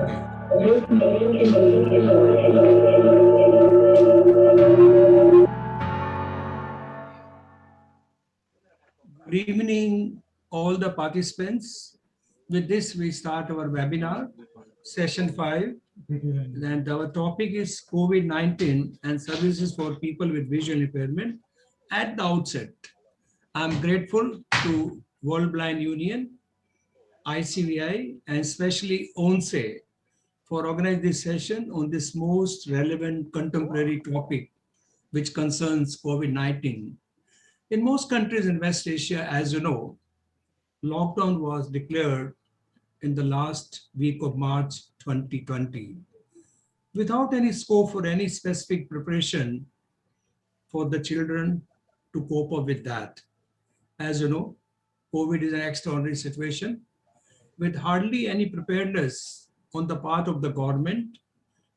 Good evening, all the participants. With this, we start our webinar, session 5. And our topic is COVID-19 and services for people with visual impairment. At the outset, I'm grateful to World Blind Union, ICVI, and especially ONSE for organizing this session on this most relevant contemporary topic, which concerns COVID-19. In most countries in West Asia, as you know, lockdown was declared in the last week of March 2020, without any scope for any specific preparation for the children to cope up with that. As you know, COVID is an extraordinary situation with hardly any preparedness on the part of the government,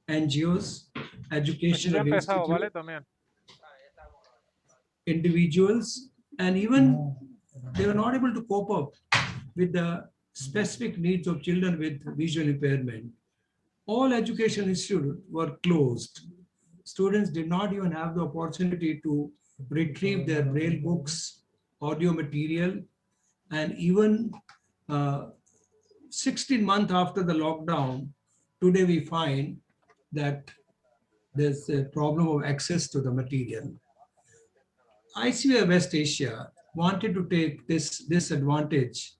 NGOs, educational institutes, individuals, and even they were not able to cope up with the specific needs of children with visual impairment. All education institutes were closed. Students did not even have the opportunity to retrieve their braille books, audio material, and even 16 months after the lockdown, today we find that there's a problem of access to the material. ICVI West Asia wanted to take this advantage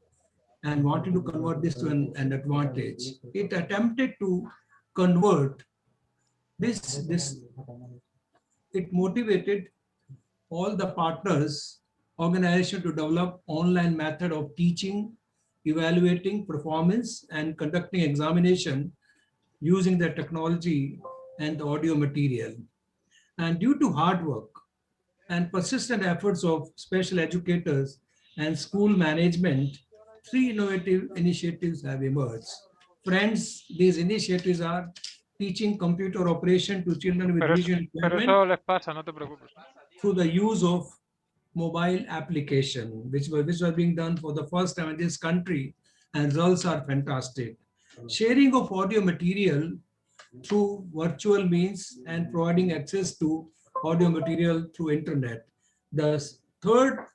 and wanted to convert this to an advantage. It attempted to convert it motivated all the partners, organization to develop online method of teaching, evaluating performance, and conducting examination using the technology and the audio material. And due to hard work and persistent efforts of special educators and school management, 3 innovative initiatives have emerged. Friends, these initiatives are teaching computer operation to children with visual impairment through the use of mobile application, which were being done for the first time in this country, and results are fantastic. Sharing of audio material through virtual means and providing access to audio material through internet. The third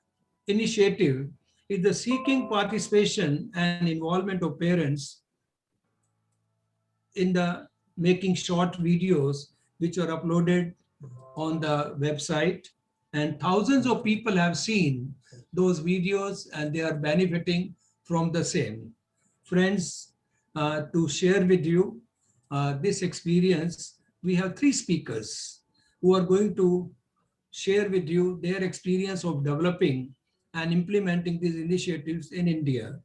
initiative is the seeking participation and involvement of parents in the making short videos which are uploaded on the website, and thousands of people have seen those videos and they are benefiting from the same. Friends, to share with you this experience, we have 3 speakers who are going to share with you their experience of developing and implementing these initiatives in India.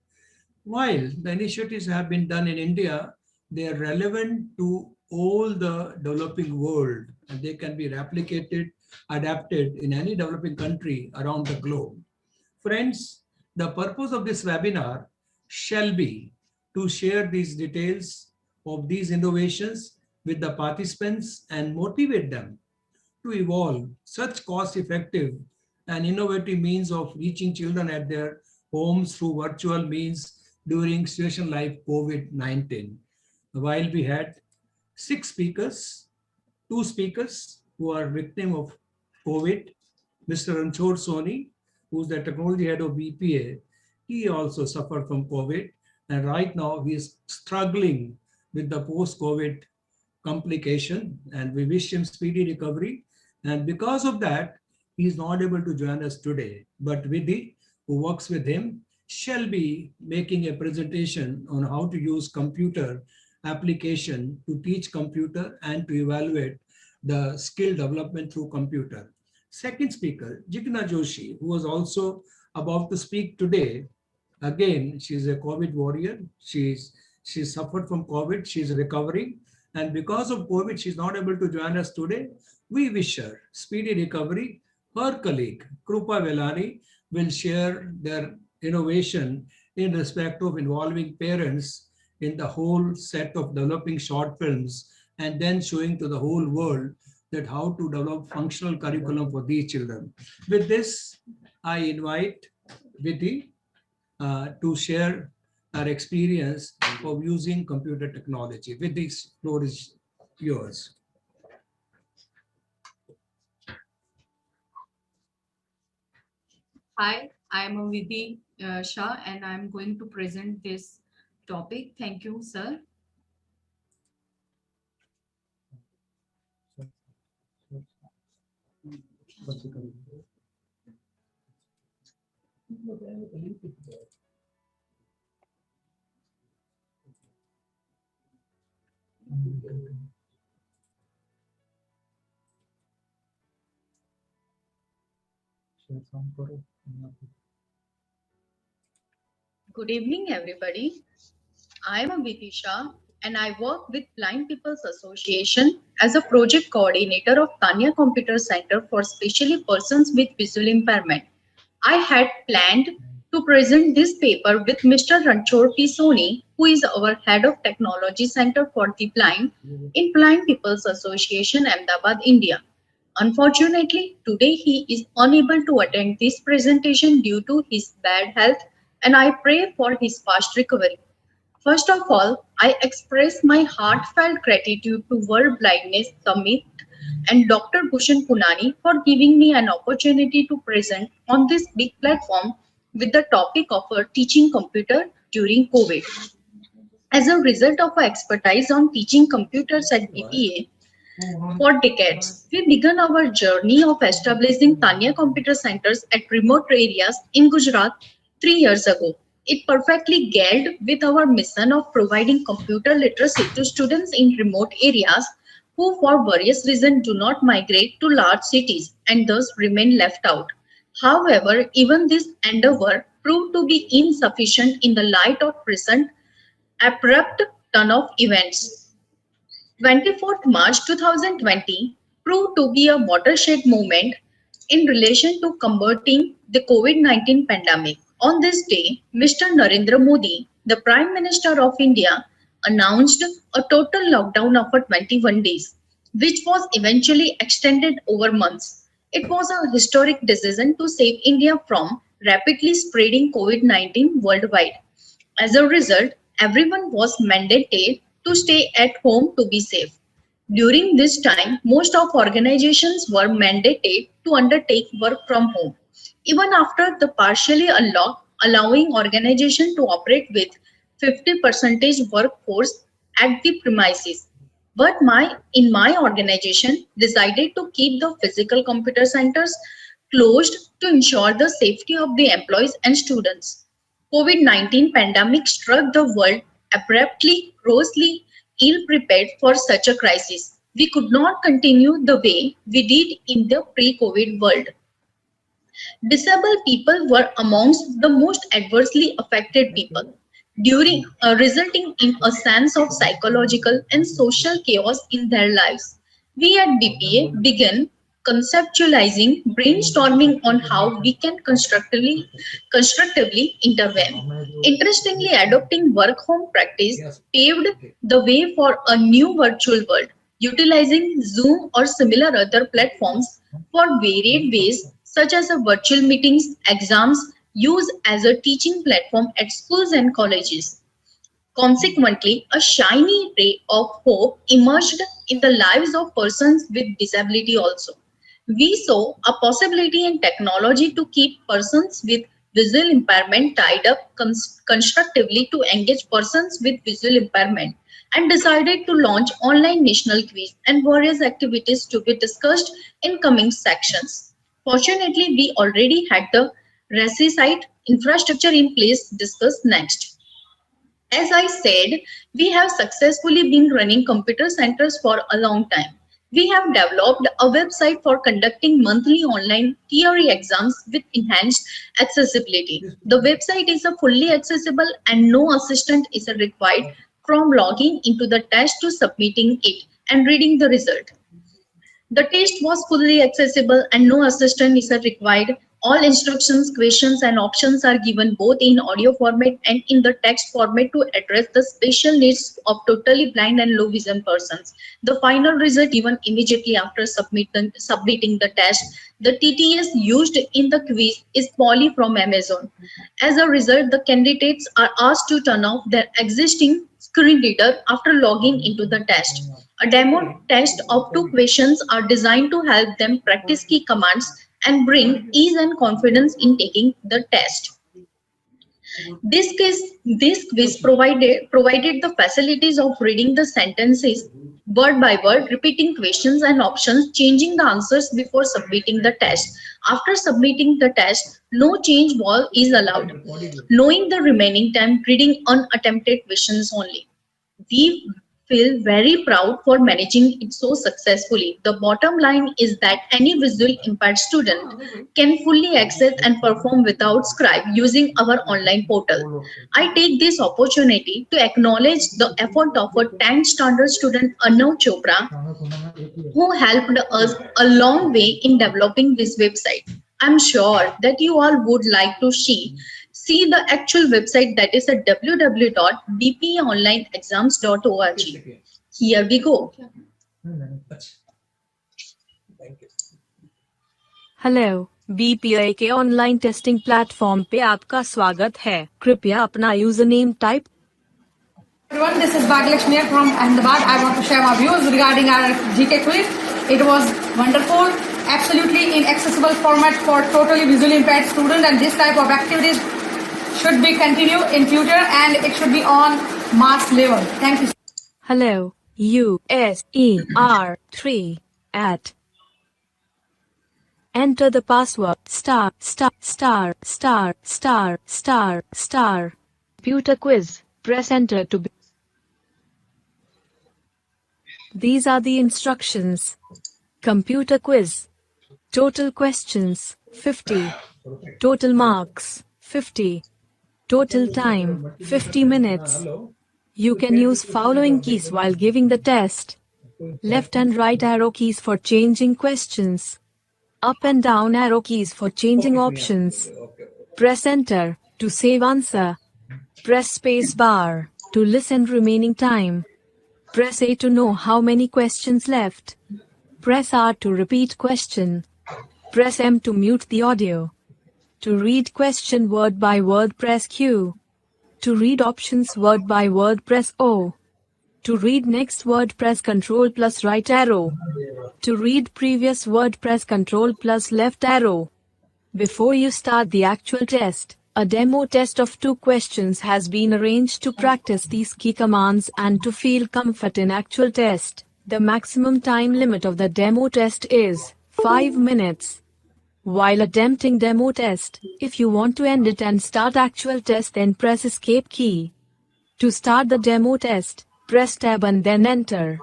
While the initiatives have been done in India, they are relevant to all the developing world and they can be replicated, adapted in any developing country around the globe. Friends, the purpose of this webinar shall be to share these details of these innovations with the participants and motivate them to evolve such cost-effective and innovative means of reaching children at their homes through virtual means during situation like COVID-19. While we had 6 speakers, 2 speakers who are victim of COVID, Mr. Ranchor Soni, who's the technology head of BPA, he also suffered from COVID, and right now he is struggling with the post-COVID complication, and we wish him speedy recovery. And because of that, he is not able to join us today. But Vidhi, who works with him, shall be making a presentation on how to use computer application to teach computer and to evaluate the skill development through computer. Second speaker, Jigna Joshi, who was also about to speak today. Again, she's a COVID warrior. She suffered from COVID. She's recovering. And because of COVID, she's not able to join us today. We wish her speedy recovery. Her colleague, Krupa Velani, will share their innovation in respect of involving parents in the whole set of developing short films and then showing to the whole world that how to develop functional curriculum for these children. With this, I invite Vidhi to share our experience of using computer technology. With this, floor is yours. Hi, I am Vidhi Shah and I am going to present this topic. Thank you, sir. Good evening, everybody. I am Vidhi Shah and I work with Blind People's Association as a project coordinator of Tanya Computer Center for specially persons with visual impairment. I had planned to present this paper with Mr. Ranchor P. Soni, who is our head of technology center for the blind in Blind People's Association, Ahmedabad, India. Unfortunately, today he is unable to attend this presentation due to his bad health, and I pray for his fast recovery. First of all, I express my heartfelt gratitude to World Blindness Summit and Dr. Bhushan Punani for giving me an opportunity to present on this big platform with the topic of teaching computer during COVID. As a result of our expertise on teaching computers at BPA for decades, we began our journey of establishing Tanya Computer Centers at remote areas in Gujarat 3 years ago. It perfectly gelled with our mission of providing computer literacy to students in remote areas who, for various reasons, do not migrate to large cities and thus remain left out. However, even this endeavor proved to be insufficient in the light of recent abrupt turn of events. 24th March 2020 proved to be a watershed moment in relation to combating the COVID-19 pandemic. On this day, Mr. Narendra Modi, the Prime Minister of India, announced a total lockdown of 21 days, which was eventually extended over months. It was a historic decision to save India from rapidly spreading COVID-19 worldwide. As a result, everyone was mandated to stay at home to be safe. During this time, most of organizations were mandated to undertake work from home. Even after the partially unlock, allowing organizations to operate with 50% workforce at the premises. But in my organization decided to keep the physical computer centers closed to ensure the safety of the employees and students. COVID-19 pandemic struck the world abruptly, grossly ill-prepared for such a crisis. We could not continue the way we did in the pre-COVID world. Disabled people were amongst the most adversely affected people, resulting in a sense of psychological and social chaos in their lives. We at BPA began conceptualizing, brainstorming on how we can constructively intervene. Interestingly, adopting work home practice paved the way for a new virtual world, utilizing Zoom or similar other platforms for varied ways such as virtual meetings, exams, used as a teaching platform at schools and colleges. Consequently, a shiny ray of hope emerged in the lives of persons with disability also. We saw a possibility in technology to keep persons with visual impairment tied up constructively to engage persons with visual impairment and decided to launch online national quiz and various activities to be discussed in coming sections. Fortunately, we already had the requisite infrastructure in place discussed next. As I said, we have successfully been running computer centers for a long time. We have developed a website for conducting monthly online theory exams with enhanced accessibility. The website is a fully accessible and no assistant is required from logging into the test to submitting it and reading the result. The test was fully accessible and no assistance is required. All instructions, questions, and options are given both in audio format and in the text format to address the special needs of totally blind and low vision persons. The final result given immediately after submitting the test. The TTS used in the quiz is Polly from Amazon. As a result, the candidates are asked to turn off their existing screen reader after logging into the test. A demo test of 2 questions are designed to help them practice key commands and bring ease and confidence in taking the test. This quiz provided the facilities of reading the sentences word by word, repeating questions and options, changing the answers before submitting the test. After submitting the test, no change is allowed. Knowing the remaining time, reading unattempted questions only. We feel very proud for managing it so successfully. The bottom line is that any visually impaired student can fully access and perform without scribe using our online portal. I take this opportunity to acknowledge the effort of a 10th standard student Arnav Chopra who helped us a long way in developing this website. I'm sure that you all would like to see the actual website, that is at www.bpaonlineexams.org. Here we go. Hello, BPI के online testing platform पे आपका स्वागत है। कृपया अपना user name type. Everyone, this is Bhagyalakshmi from Ahmedabad. I want to share my views regarding our GK quiz. It was wonderful, absolutely in accessible format for totally visually impaired students, and this type of activities should be continued in future and it should be on mass level. Thank you. Hello, USER3 at. Enter the password **********. Computer quiz. Press enter to be. These are the instructions. Computer quiz. Total questions 50. Total marks 50. Total time 50 minutes. You can use following keys while giving the test. Left and right arrow keys for changing questions. Up and down arrow keys for changing options. Press enter to save answer. Press space bar to listen remaining time. Press A to know how many questions left. Press R to repeat question. Press M to mute the audio. To read question word by word, press Q. To read options word by word, press O. To read next word, press Ctrl plus right arrow. To read previous word, press Ctrl plus left arrow. Before you start the actual test, a demo test of 2 questions has been arranged to practice these key commands and to feel comfort in actual test. The maximum time limit of the demo test is 5 minutes. While attempting demo test, if you want to end it and start actual test, then press escape key. To start the demo test, press tab and then enter.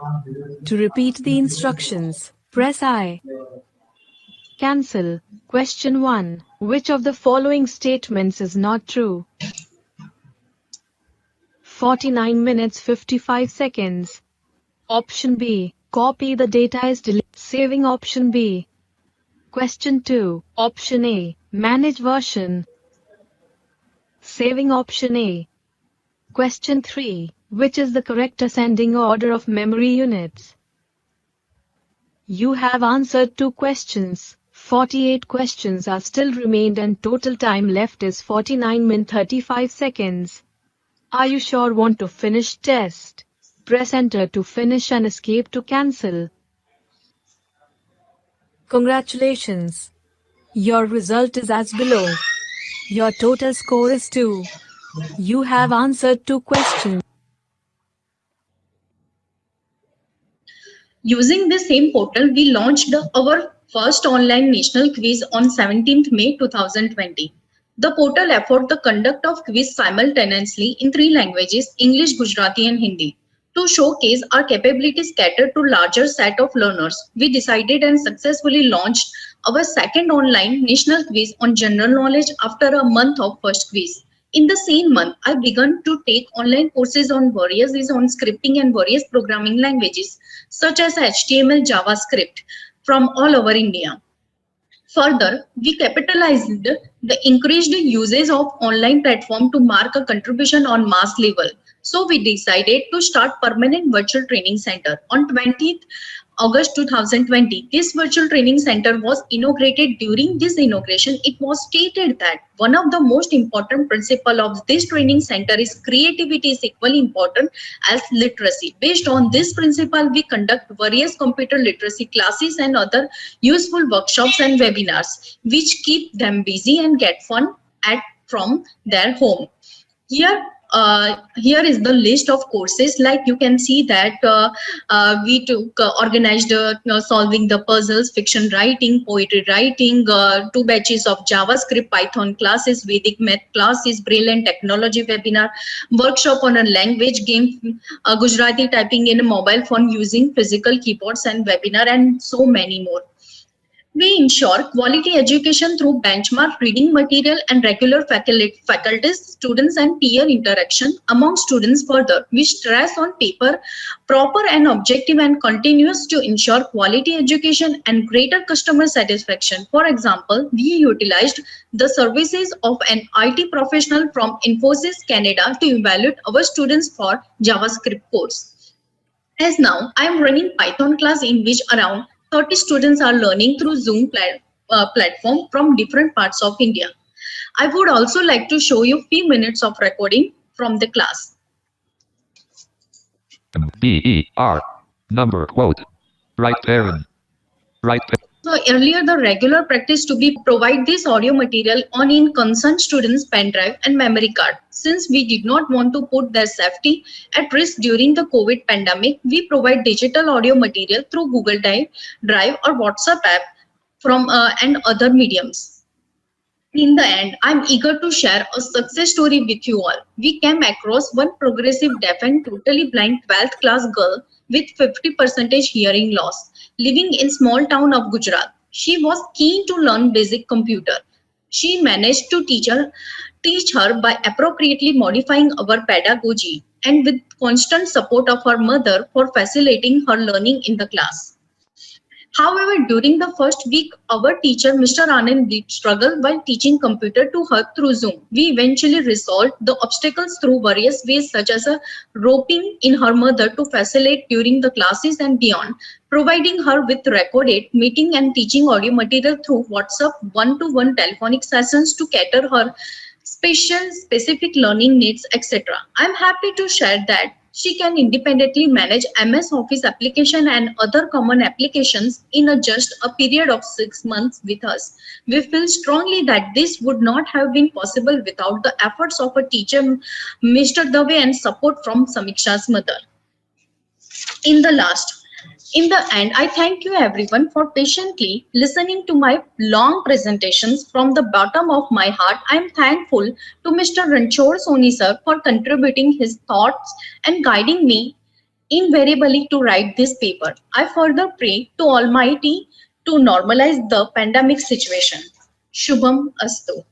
To repeat the instructions, press I. Cancel. Question 1. Which of the following statements is not true? 49 minutes 55 seconds. Option B. Copy the data is deleted. Saving option B. Question 2. Option A. Manage version. Saving option A. Question 3. Which is the correct ascending order of memory units? You have answered 2 questions. 48 questions are still remained and total time left is 49 min 35 seconds. Are you sure want to finish test? Press enter to finish and escape to cancel. Congratulations. Your result is as below. Your total score is 2. You have answered 2 questions. Using the same portal, we launched our first online national quiz on 17th May 2020. The portal offered the conduct of quiz simultaneously in 3 languages, English, Gujarati and Hindi. To showcase our capabilities catered to larger set of learners, we decided and successfully launched our second online national quiz on general knowledge after a month of first quiz. In the same month, I began to take online courses on scripting and various programming languages such as HTML, JavaScript from all over India. Further, we capitalized the increased usage of online platform to mark a contribution on mass level. So we decided to start permanent virtual training center on 20th August 2020. This virtual training center was inaugurated. During this inauguration, it was stated that one of the most important principles of this training center is creativity is equally important as literacy. Based on this principle, we conduct various computer literacy classes and other useful workshops and webinars, which keep them busy and get fun from their home. Here is the list of courses. Like you can see that we took organized solving the puzzles, fiction writing, poetry writing, 2 batches of JavaScript, Python classes, Vedic math classes, Braille and technology webinar, workshop on a language game, Gujarati typing in a mobile phone using physical keyboards, and webinar, and so many more. We ensure quality education through benchmark reading material and regular faculties, students, and peer interaction among students. Further, we stress on paper, proper and objective and continuous to ensure quality education and greater customer satisfaction. For example, we utilized the services of an IT professional from Infosys Canada to evaluate our students for JavaScript course. As now, I am running Python class in which around 30 students are learning through Zoom platform from different parts of India. I would also like to show you few minutes of recording from the class. BER number quote right parent right. So earlier the regular practice to be provide this audio material on in concerned students pen drive and memory card. Since we did not want to put their safety at risk during the COVID pandemic, we provide digital audio material through Google Drive or WhatsApp app from and other mediums. In the end, I'm eager to share a success story with you all. We came across one progressive deaf and totally blind 12th class girl with 50% hearing loss living in small town of Gujarat. She was keen to learn basic computer. She managed to teach her by appropriately modifying our pedagogy and with constant support of her mother for facilitating her learning in the class. However, during the first week, our teacher, Mr. Anand, did struggle while teaching computer to her through Zoom. We eventually resolved the obstacles through various ways, such as roping in her mother to facilitate during the classes and beyond, providing her with recorded meeting and teaching audio material through WhatsApp one-to-one telephonic sessions to cater her specific learning needs, etc. I'm happy to share that she can independently manage MS Office application and other common applications in just a period of 6 months with us. We feel strongly that this would not have been possible without the efforts of a teacher, Mr. Dave, and support from Samiksha's mother. In the end, I thank you everyone for patiently listening to my long presentations. From the bottom of my heart, I am thankful to Mr. Ranchor Soni sir for contributing his thoughts and guiding me invariably to write this paper. I further pray to Almighty to normalize the pandemic situation. Shubham Astu.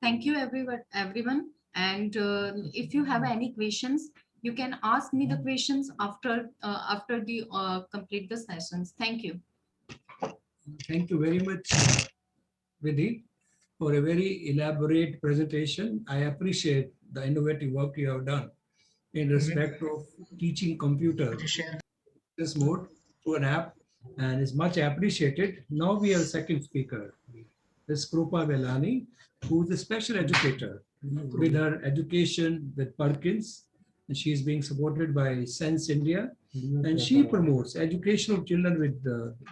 Thank you, everyone. And if you have any questions, you can ask me the questions after the complete the sessions. Thank you. Thank you very much, Vidhi, for a very elaborate presentation. I appreciate the innovative work you have done in respect of teaching computer this mode through an app, and is much appreciated. Now we have a second speaker, Ms. Krupa Velani, who is a special educator with her education with Perkins, and she is being supported by Sense India, and she promotes education of children with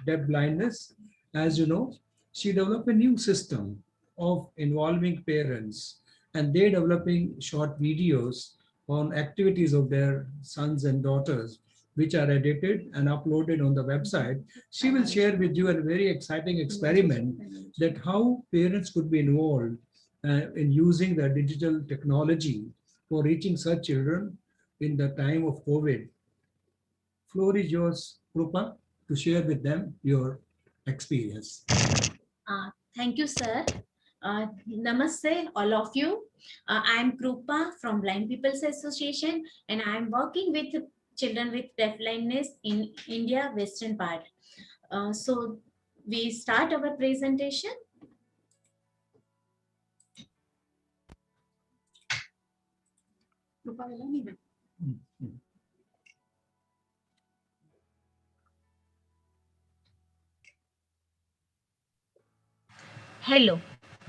deaf blindness. As you know, she developed a new system of involving parents, and they're developing short videos on activities of their sons and daughters, which are edited and uploaded on the website. She will share with you a very exciting experiment that how parents could be involved in using the digital technology for reaching such children in the time of COVID. Floor is yours, Krupa, to share with them your experience. Thank you, sir. Namaste, all of you. I am Krupa from Blind People's Association, and I am working with children with deafblindness in India, western part. So we start our presentation. Hello,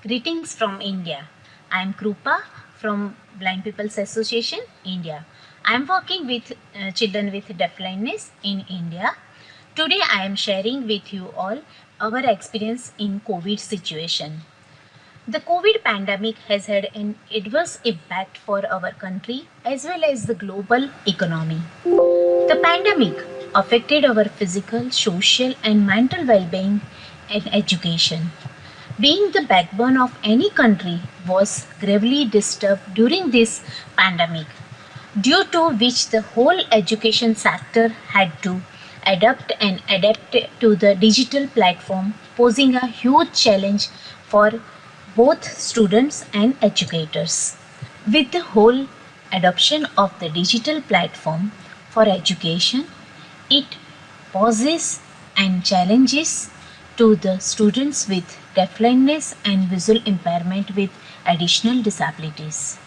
greetings from India. I am Krupa from Blind People's Association, India. I am working with children with deafblindness in India. Today I am sharing with you all our experience in COVID situation. The COVID pandemic has had an adverse impact for our country as well as the global economy. The pandemic affected our physical, social, and mental well being and education. Being the backbone of any country was gravely disturbed during this pandemic, due to which the whole education sector had to adapt to the digital platform, posing a huge challenge for both students and educators. With the whole adoption of the digital platform for education, it poses and challenges to the students with deafblindness and visual impairment with additional disabilities.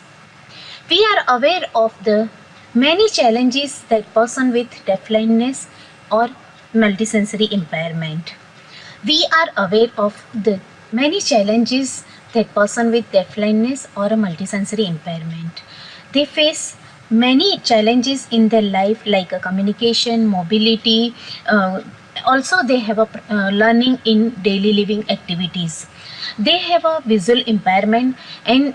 We are aware of the many challenges that person with deafblindness or multisensory impairment. We are aware of the many challenges that person with deafblindness or a multisensory impairment. They face many challenges in their life like communication, mobility, also they have a learning in daily living activities. They have a visual impairment and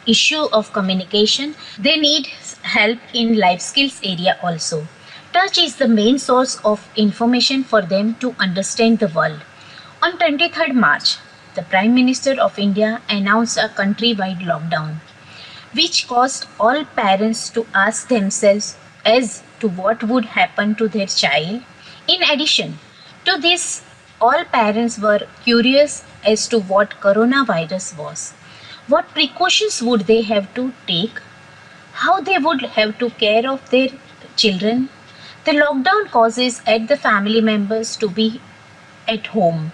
issue of communication. They need help in life skills area also. Touch is the main source of information for them to understand the world. On 23rd March, the Prime Minister of India announced a countrywide lockdown, which caused all parents to ask themselves as to what would happen to their child. In addition to this, all parents were curious as to what coronavirus was, what precautions would they have to take, how they would have to care of their children. The lockdown causes at the family members to be at home,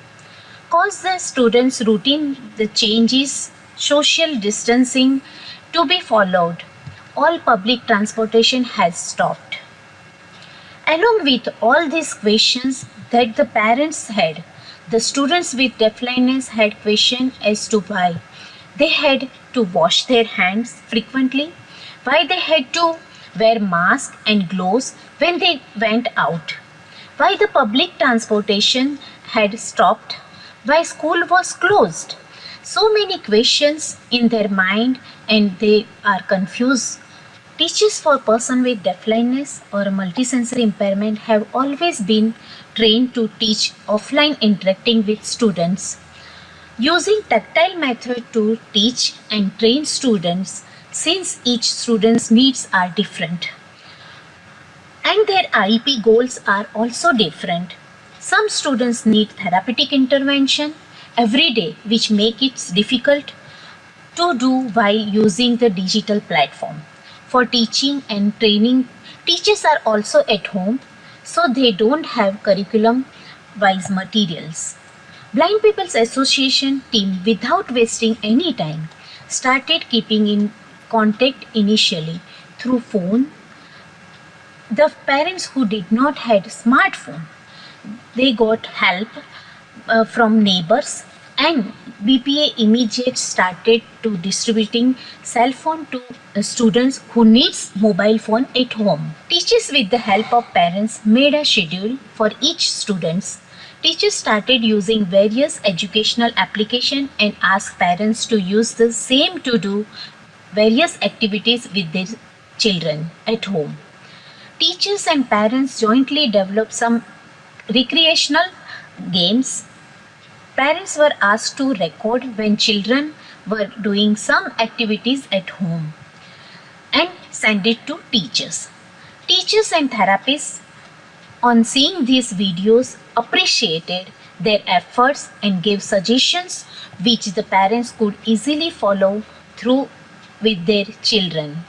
cause the students' routine the changes, social distancing to be followed. All public transportation has stopped. Along with all these questions that the parents had, the students with deafblindness had questions as to why they had to wash their hands frequently, why they had to wear masks and gloves when they went out, why the public transportation had stopped, why school was closed. So many questions in their mind and they are confused. Teachers for person with deafblindness or multisensory impairment have always been trained to teach offline interacting with students. Using tactile method to teach and train students since each student's needs are different. And their IEP goals are also different. Some students need therapeutic intervention every day, which make it difficult to do while using the digital platform. For teaching and training, teachers are also at home, so they don't have curriculum-wise materials. Blind People's Association team, without wasting any time, started keeping in contact initially through phone. The parents who did not had smartphone, they got help from neighbors, and BPA immediate started to distributing cell phone to students who needs mobile phone at home. Teachers with the help of parents made a schedule for each students. Teachers started using various educational applications and asked parents to use the same to do various activities with their children at home. Teachers and parents jointly developed some recreational games. Parents were asked to record when children were doing some activities at home and send it to teachers. Teachers and therapists on seeing these videos appreciated their efforts and gave suggestions which the parents could easily follow through with their children.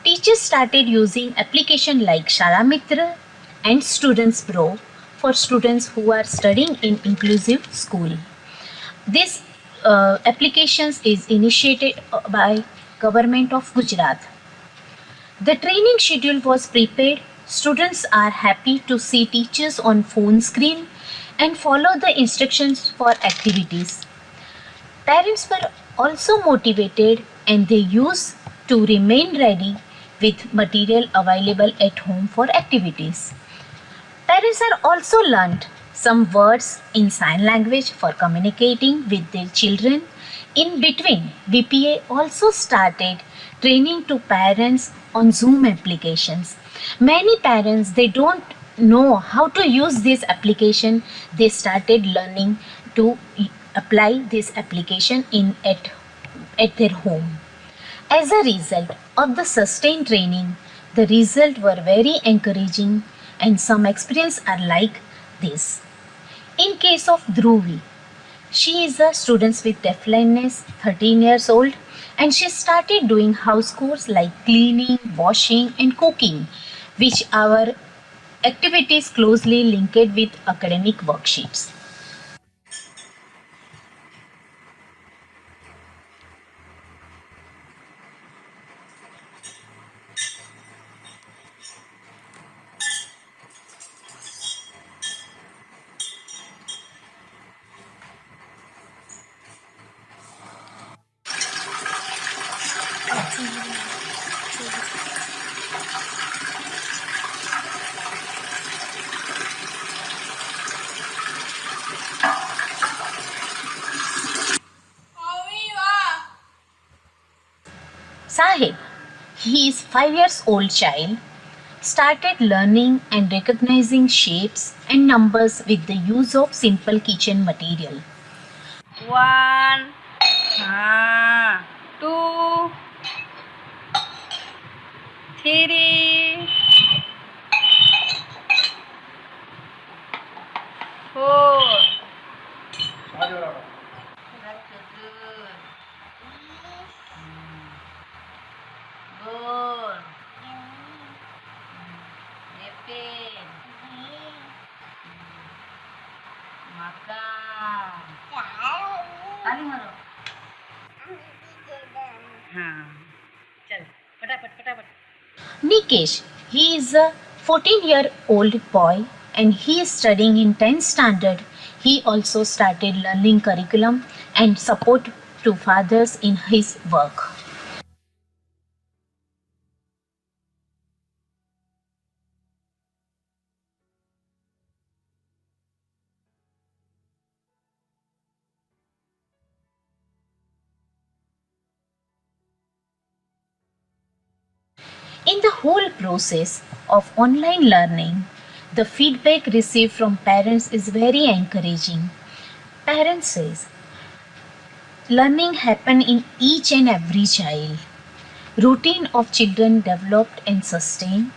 Teachers started using applications like Shala Mitra and Students Pro for students who are studying in inclusive school. This applications is initiated by Government of Gujarat. The training schedule was prepared. Students are happy to see teachers on phone screen and follow the instructions for activities. Parents were also motivated and they used to remain ready with material available at home for activities. Parents are also learned some words in sign language for communicating with their children. In between, BPA also started training to parents on Zoom applications. Many parents they don't know how to use this application. They started learning to apply this application at their home. As a result of the sustained training, the results were very encouraging and some experiences are like this. In case of Dhruvi, she is a student with deafblindness, 13 years old, and she started doing house chores like cleaning, washing and cooking, which are activities closely linked with academic worksheets. Sahib, he is 5 years old child, started learning and recognizing shapes and numbers with the use of simple kitchen material. 1, 2, 3, 4. Good. Repeat. Makan. ताली मारो. हाँ. चल फटाफट फटाफट. Nikesh, he is a 14-year-old boy and he is studying in 10th standard. He also started learning curriculum and support to fathers in his work. In the whole process of online learning, the feedback received from parents is very encouraging. Parents says, learning happen in each and every child. Routine of children developed and sustained.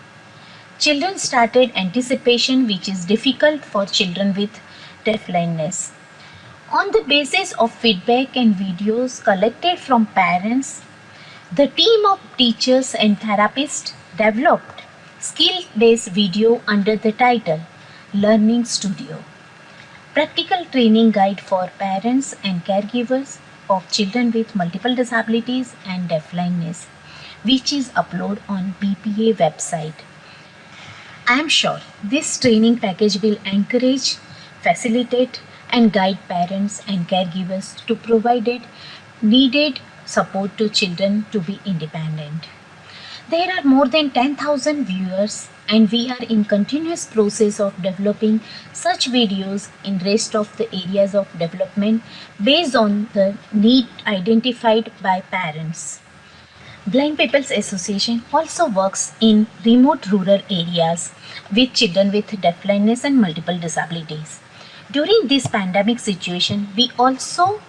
Children started anticipation which is difficult for children with deafblindness. On the basis of feedback and videos collected from parents, the team of teachers and therapists developed skill-based video under the title Learning Studio, practical training guide for parents and caregivers of children with multiple disabilities and deafblindness, which is uploaded on BPA website. I am sure this training package will encourage, facilitate and guide parents and caregivers to provide needed support to children to be independent. There are more than 10,000 viewers and we are in continuous process of developing such videos in rest of the areas of development based on the need identified by parents. Blind People's Association also works in remote rural areas with children with deafblindness and multiple disabilities. During this pandemic situation, we also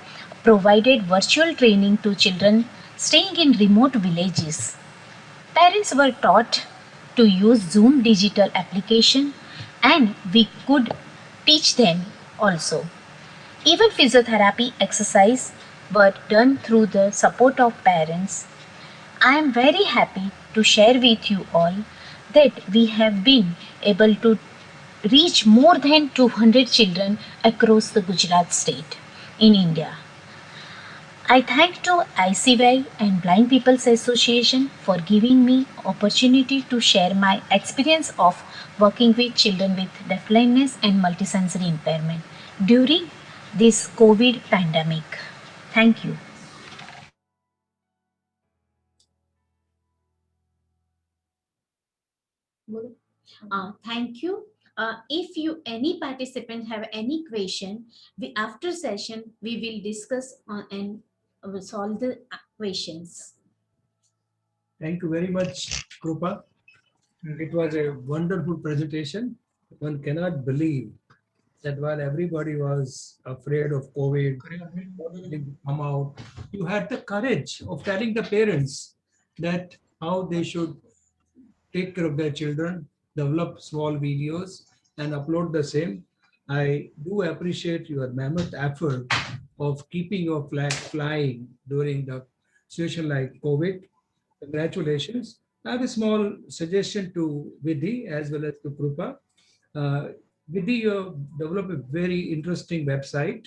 provided virtual training to children staying in remote villages. Parents were taught to use Zoom digital application and we could teach them also. Even physiotherapy exercise were done through the support of parents. I am very happy to share with you all that we have been able to reach more than 200 children across the Gujarat state in India. I thank to ICY and Blind People's Association for giving me opportunity to share my experience of working with children with deafblindness and multisensory impairment during this COVID pandemic. Thank you. Thank you. If you any participant have any question, after session we will discuss and solve the questions. Thank you very much, Krupa. It was a wonderful presentation. One cannot believe that while everybody was afraid of COVID, come out, you had the courage of telling the parents that how they should take care of their children, develop small videos and upload the same. I do appreciate your mammoth effort of keeping your flag flying during the situation like COVID. Congratulations. I have a small suggestion to Vidhi as well as to Krupa. Vidhi, you have developed a very interesting website.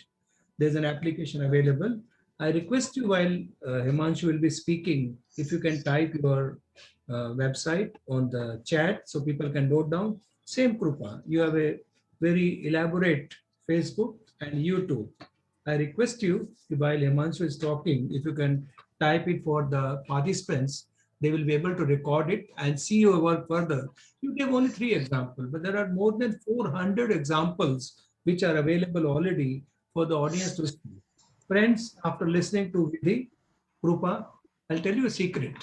There's an application available. I request you while Himanshu will be speaking, if you can type your website on the chat so people can note down. Same Krupa, you have a very elaborate Facebook and YouTube. I request you, while Himanshu is talking, if you can type it for the participants, they will be able to record it and see your work further. You gave only 3 examples, but there are more than 400 examples which are available already for the audience to see. Friends, after listening to Vidhi, Krupa, I'll tell you a secret.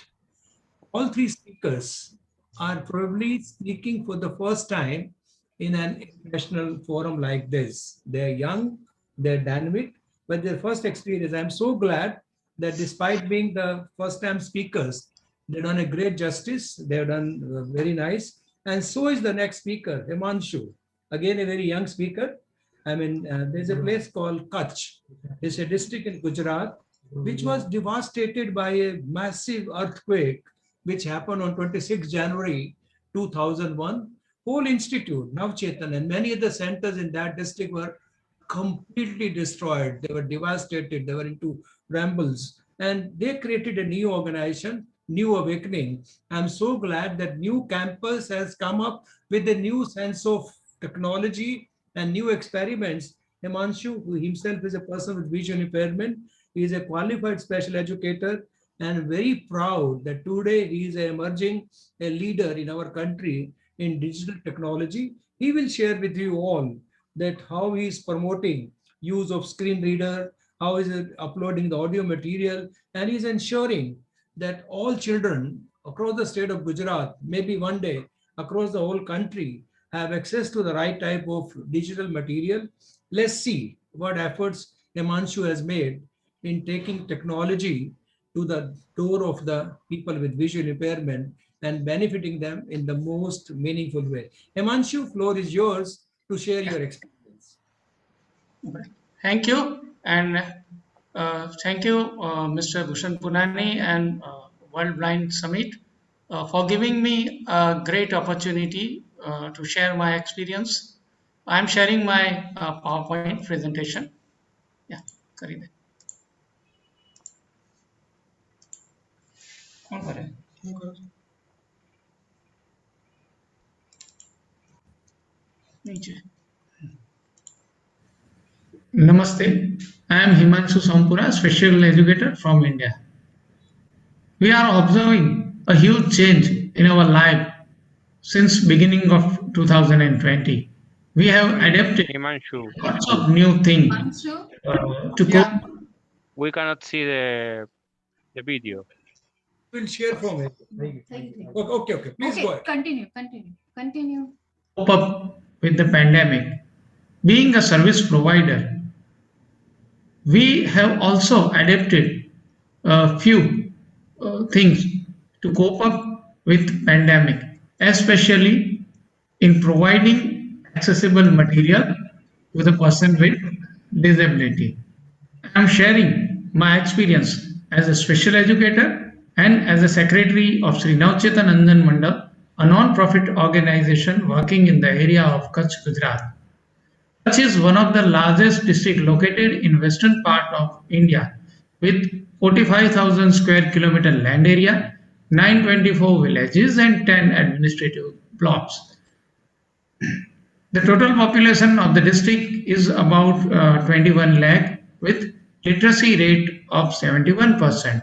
All 3 speakers are probably speaking for the first time in an international forum like this. They're young, they're dynamic, but their first experience. I'm so glad that despite being the first time speakers, they've done a great justice. They've done very nice. And so is the next speaker, Himanshu. Again, a very young speaker. I mean, there's a place called Kutch. It's a district in Gujarat, which was devastated by a massive earthquake, which happened on 26 January 2001. Whole institute, Navchetan, and many other centers in that district were completely destroyed. They were devastated. They were into rambles. And they created a new organization, New Awakening. I'm so glad that new campus has come up with a new sense of technology and new experiments. Himanshu, who himself is a person with vision impairment, he is a qualified special educator and very proud that today he is emerging a leader in our country in digital technology. He will share with you all that how he is promoting use of screen reader, how is it uploading the audio material, and he's ensuring that all children across the state of Gujarat, maybe one day across the whole country, have access to the right type of digital material. Let's see what efforts Himanshu has made in taking technology to the door of the people with vision impairment and benefiting them in the most meaningful way. Himanshu, floor is yours to share your experience. Thank you. And thank you, Mr. Bhushan Punani and World Blind Summit for giving me a great opportunity to share my experience. I'm sharing my PowerPoint presentation. Yeah, करिए. कौन करे? नीचे. Namaste. I am Himanshu Sampura, special educator from India. We are observing a huge change in our life since beginning of 2020. We have adapted lots of new things to cope. We cannot see the video. We'll share from it. Okay. Please go ahead. Continue. Cope up with the pandemic. Being a service provider, we have also adapted a few things to cope up with pandemic, especially in providing accessible material with a person with disability. I am sharing my experience as a special educator and as a secretary of Sri Navcheta Nandan Mandal, a non-profit organization working in the area of Kutch, Gujarat. Kutch is one of the largest districts located in western part of India with 45,000 square kilometer land area, 924 villages and 10 administrative blocks. The total population of the district is about 21 lakh with literacy rate of 71%.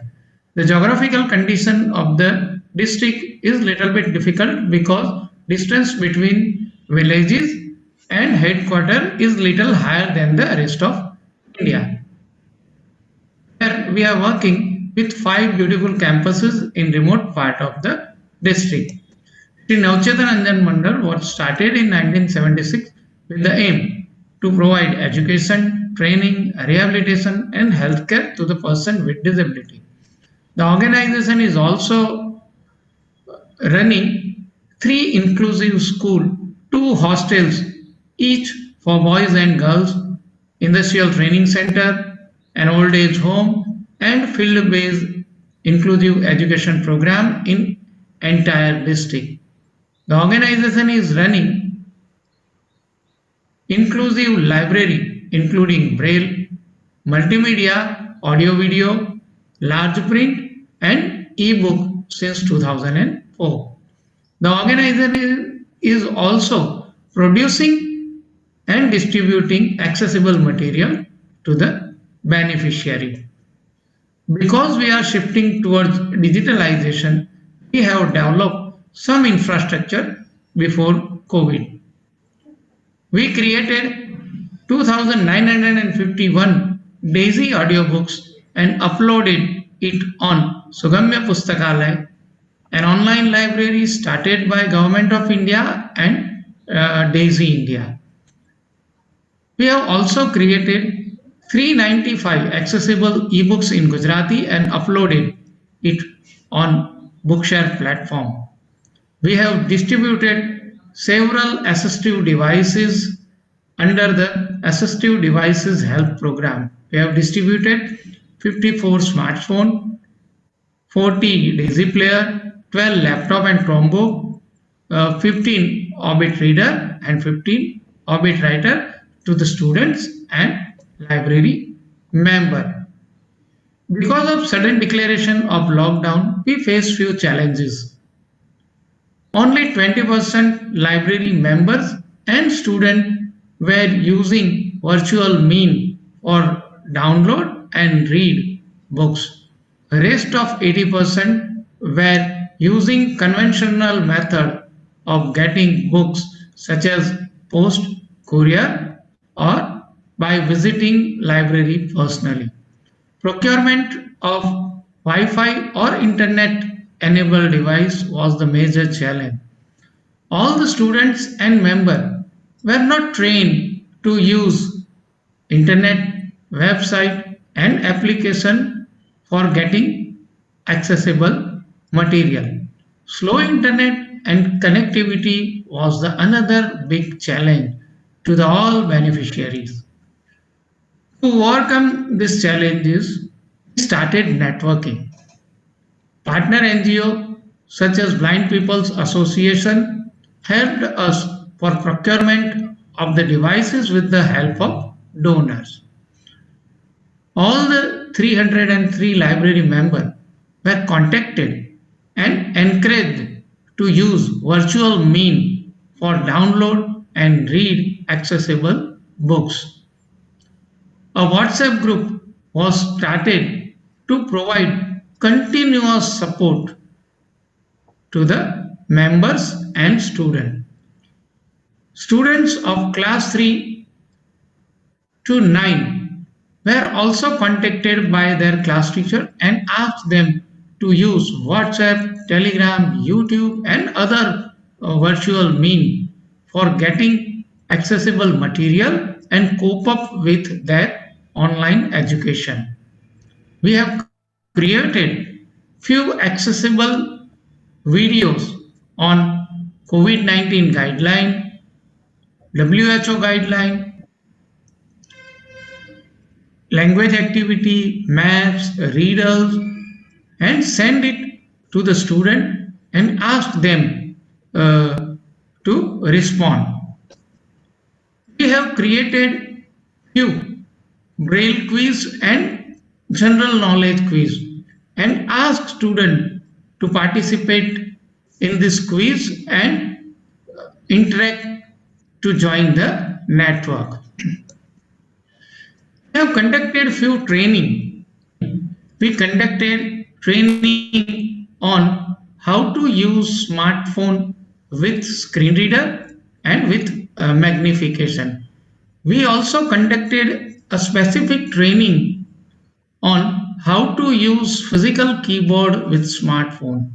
The geographical condition of the district is little bit difficult because distance between villages and headquarter is little higher than the rest of India. Here we are working with 5 beautiful campuses in remote part of the district. Sri Navcheta Nandan Mandal was started in 1976 with the aim to provide education, training, rehabilitation and healthcare to the person with disability. The organization is also running 3 inclusive schools, 2 hostels, each for boys and girls, industrial training center, an old age home, and field-based inclusive education program in entire district. The organization is running inclusive library including braille, multimedia, audio video, large print and e-book since 2004. The organization is also producing and distributing accessible material to the beneficiary. Because we are shifting towards digitalization, we have developed some infrastructure before COVID. We created 2,951 DAISY audiobooks and uploaded it on Sugamya Pustakalaya, an online library started by Government of India and DAISY India. We have also created 395 accessible ebooks in Gujarati and uploaded it on Bookshare platform. We have distributed several assistive devices under the Assistive Devices Help Program. We have distributed 54 smartphone, 40 DAISY player, 12 laptop and Chromebook, 15 Orbit reader and 15 Orbit writer to the students and library member. Because of sudden declaration of lockdown, we faced few challenges. Only 20% library members and students were using virtual mean for download and read books. The rest of 80% were using conventional method of getting books such as post, courier or by visiting library personally. Procurement of Wi-Fi or internet enabled device was the major challenge. All the students and members were not trained to use internet, website and application for getting accessible material. Slow internet and connectivity was the another big challenge to the all beneficiaries. To overcome these challenges, we started networking. Partner NGO such as Blind People's Association helped us for procurement of the devices with the help of donors. All the 303 library members were contacted and encouraged to use virtual mean for download and read accessible books. A WhatsApp group was started to provide continuous support to the members and students. Students of class 3 to 9 were also contacted by their class teacher and asked them to use WhatsApp, Telegram, YouTube and other virtual means for getting accessible material and cope up with their online education. We have created few accessible videos on COVID-19 guideline, WHO guideline, language activity, maps, riddles, and send it to the student and ask them to respond. We have created few Braille quiz and general knowledge quiz and ask student to participate in this quiz and interact to join the network. We have conducted few training. We conducted training on how to use smartphone with screen reader and with magnification. We also conducted a specific training on how to use physical keyboard with smartphone.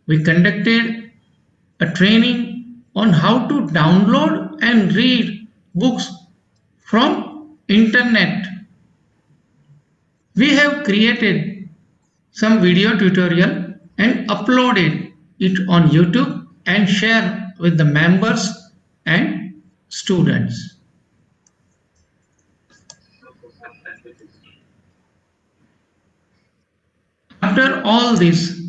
We conducted a training on how to download and read books from internet. We have created some video tutorial and uploaded it on YouTube and share with the members and students. After all this,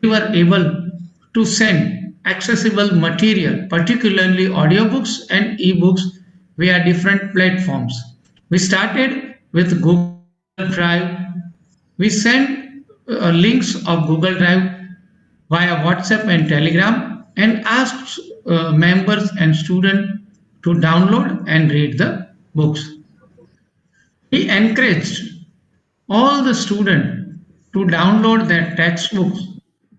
we were able to send accessible material, particularly audiobooks and ebooks via different platforms. We started with Google Drive. We sent links of Google Drive via WhatsApp and Telegram and asked members and students to download and read the books. We encouraged all the students to download their textbooks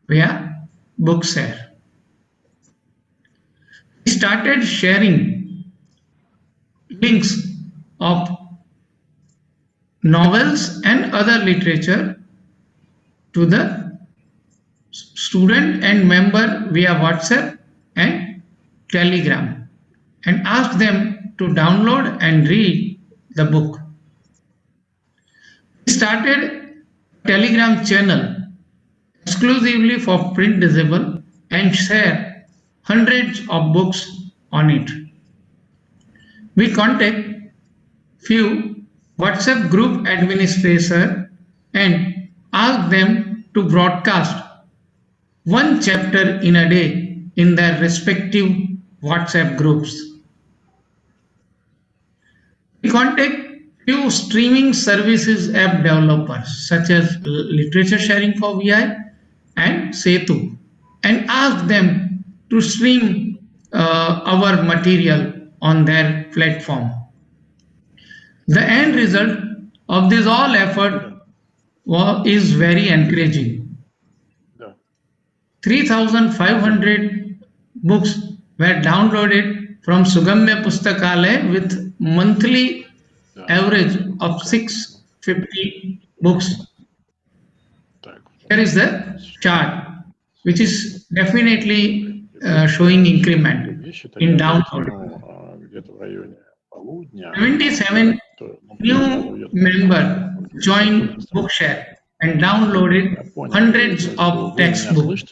via Bookshare. We started sharing links of novels and other literature to the student and member via WhatsApp and Telegram and ask them to download and read the book. We started a Telegram channel exclusively for print disabled and share hundreds of books on it. We contact few WhatsApp group administrators and ask them to broadcast one chapter in a day in their respective WhatsApp groups. We contact few streaming services app developers such as Literature Sharing for VI and Setu and ask them to stream our material on their platform. The end result of this all effort is very encouraging. 3,500 books were downloaded from Sugamya Pustakalaya with monthly average of 650 books. Here is the chart, which is definitely showing increment in download. 77 new members joined Bookshare and downloaded hundreds of textbooks.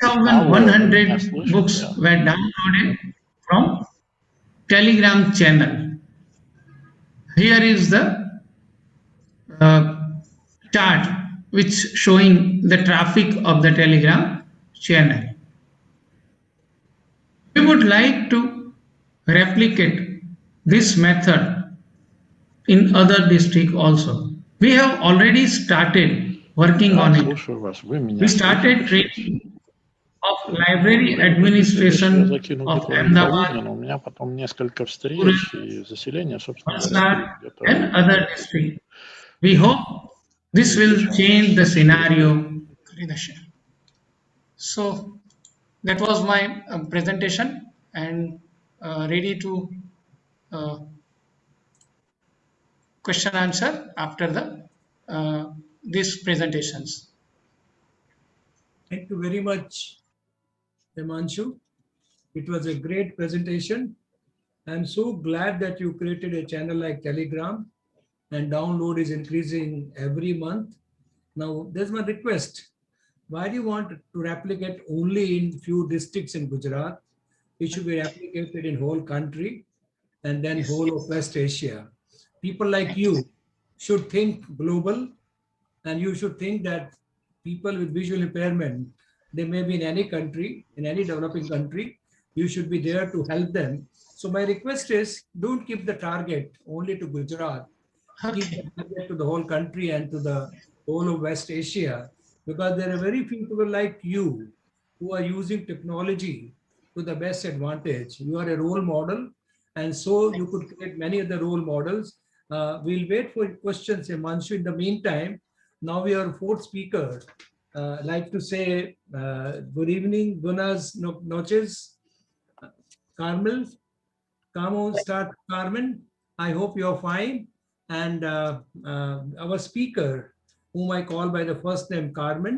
3,100 books were downloaded from Telegram channel. Here is the chart which showing the traffic of the Telegram channel. We would like to replicate this method in other districts also. We have already started working on it. We started training of library administration of Ahmedabad, and other districts. We hope this will change the scenario. So that was my presentation and ready to question answer after the these presentations. Thank you very much, Himanshu. It was a great presentation. I'm so glad that you created a channel like Telegram and download is increasing every month. Now, there's my request. Why do you want to replicate only in few districts in Gujarat? It should be replicated in whole country and then whole of West Asia. people like you should think global, and you should think that people with visual impairment, they may be in any country, in any developing country, you should be there to help them. So my request is, don't keep the target only to Gujarat, keep the target to the whole country and to the whole of West Asia, because there are very few people like you who are using technology to the best advantage. You are a role model, and so you could create many other role models. We'll wait for questions, Himanshu. In the meantime, now we are fourth speaker. Like to say good evening, buenas noches, Carmel. Come on, start, Carmen. I hope you're fine. And our speaker, whom I call by the first name Carmen,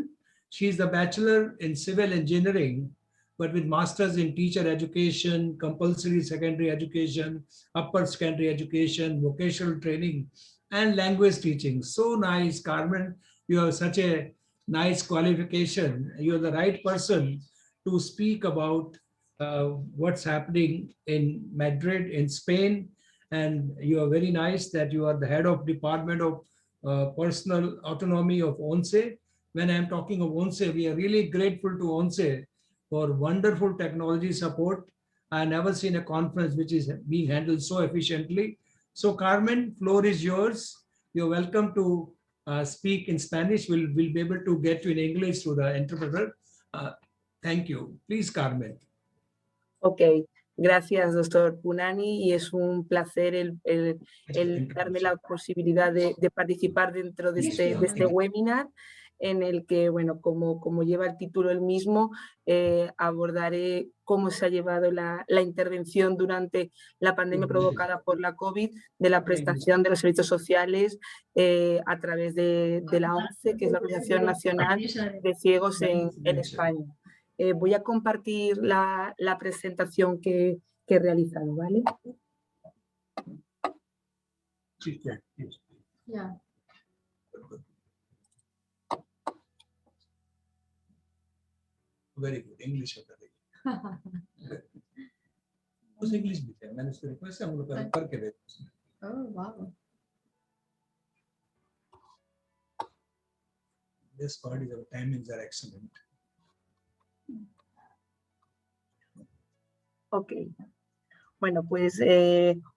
she's the bachelor in civil engineering, but with masters in teacher education, compulsory secondary education, upper secondary education, vocational training, and language teaching. So nice, Carmen. You have such a nice qualification. You're the right person to speak about what's happening in Madrid, in Spain. And you are very nice that you are the head of Department of Personal Autonomy of ONCE. When I'm talking of ONCE, we are really grateful to ONCE for wonderful technology support. I never seen a conference which is being handled so efficiently. So Carmen, floor is yours. You're welcome to speak in Spanish. We'll be able to get you in English through the interpreter. Thank you. Please, Carmen. Ok, gracias, doctor Punani, y es un placer el darme la posibilidad de participar dentro de este webinar, en el que, bueno, como lleva el título el mismo, abordaré cómo se ha llevado la intervención durante la pandemia provocada por la COVID de la prestación de los servicios sociales a través de la ONCE, que es la Organización Nacional de Ciegos en España. Voy a compartir la presentación que he realizado, ¿vale? Yeah. Very good. English. उस English भी है. मैंने उसको request हम लोग करके भेजा. Oh, wow. This part is our timings are excellent. Ok. Bueno, pues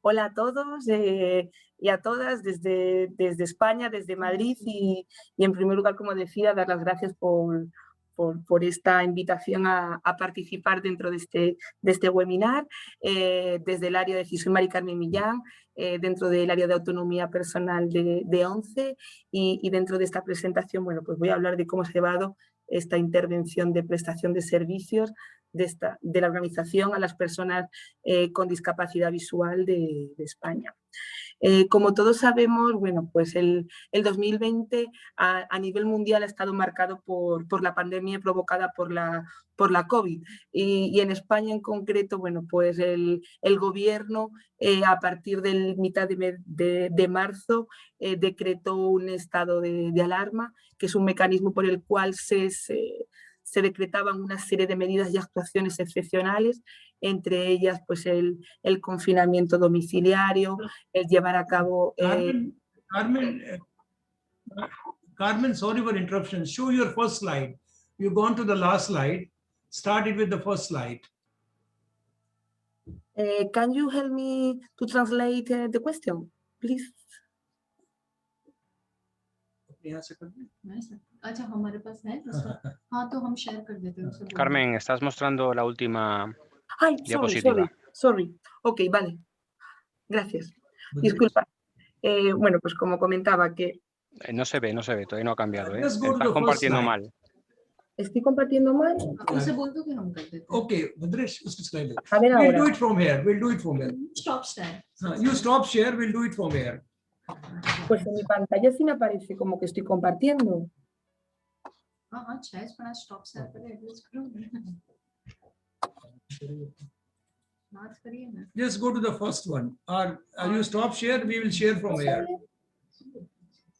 hola a todos y a todas desde España, desde Madrid y en primer lugar, como decía, dar las gracias por esta invitación a participar dentro de este webinar desde el área de soy Mari Carmen Millán, dentro del área de autonomía personal de ONCE y dentro de esta presentación, bueno, pues voy a hablar de cómo se ha llevado esta intervención de prestación de servicios de la organización a las personas con discapacidad visual de España. Como todos sabemos, bueno, pues el 2020 a nivel mundial ha estado marcado por la pandemia provocada por la COVID y en España en concreto, bueno, pues el gobierno a partir del mitad de marzo decretó un estado de alarma, que es un mecanismo por el cual se decretaban una serie de medidas y actuaciones excepcionales, entre ellas pues el confinamiento domiciliario, el llevar a cabo... Carmen, sorry for interruption. Show your first slide. You've gone to the last slide. Started with the first slide. Can you help me to translate the question, please? अच्छा हमारे पास है हाँ तो हम share कर देते हैं Carmen, estás mostrando la última Ay, diapositiva. sorry. Ok, vale. Gracias. Disculpa. Bueno, pues como comentaba que... No se ve, todavía no ha cambiado. Let's go to Estás the compartiendo first mal. ¿Estoy compartiendo mal? उसे बोल दो कि हम कर देते हैं Okay, Bhadresh, उसको slide. A ver We'll ahora. do it from here. We'll do it from here. Stop share. You stop share. We'll do it from here. Pues en mi pantalla sí me aparece como que estoy compartiendo. हाँ हाँ शायद पढ़ा stop share करें at least करो बात करिए ना Just go to the first one. Or you stop share, we will share from here.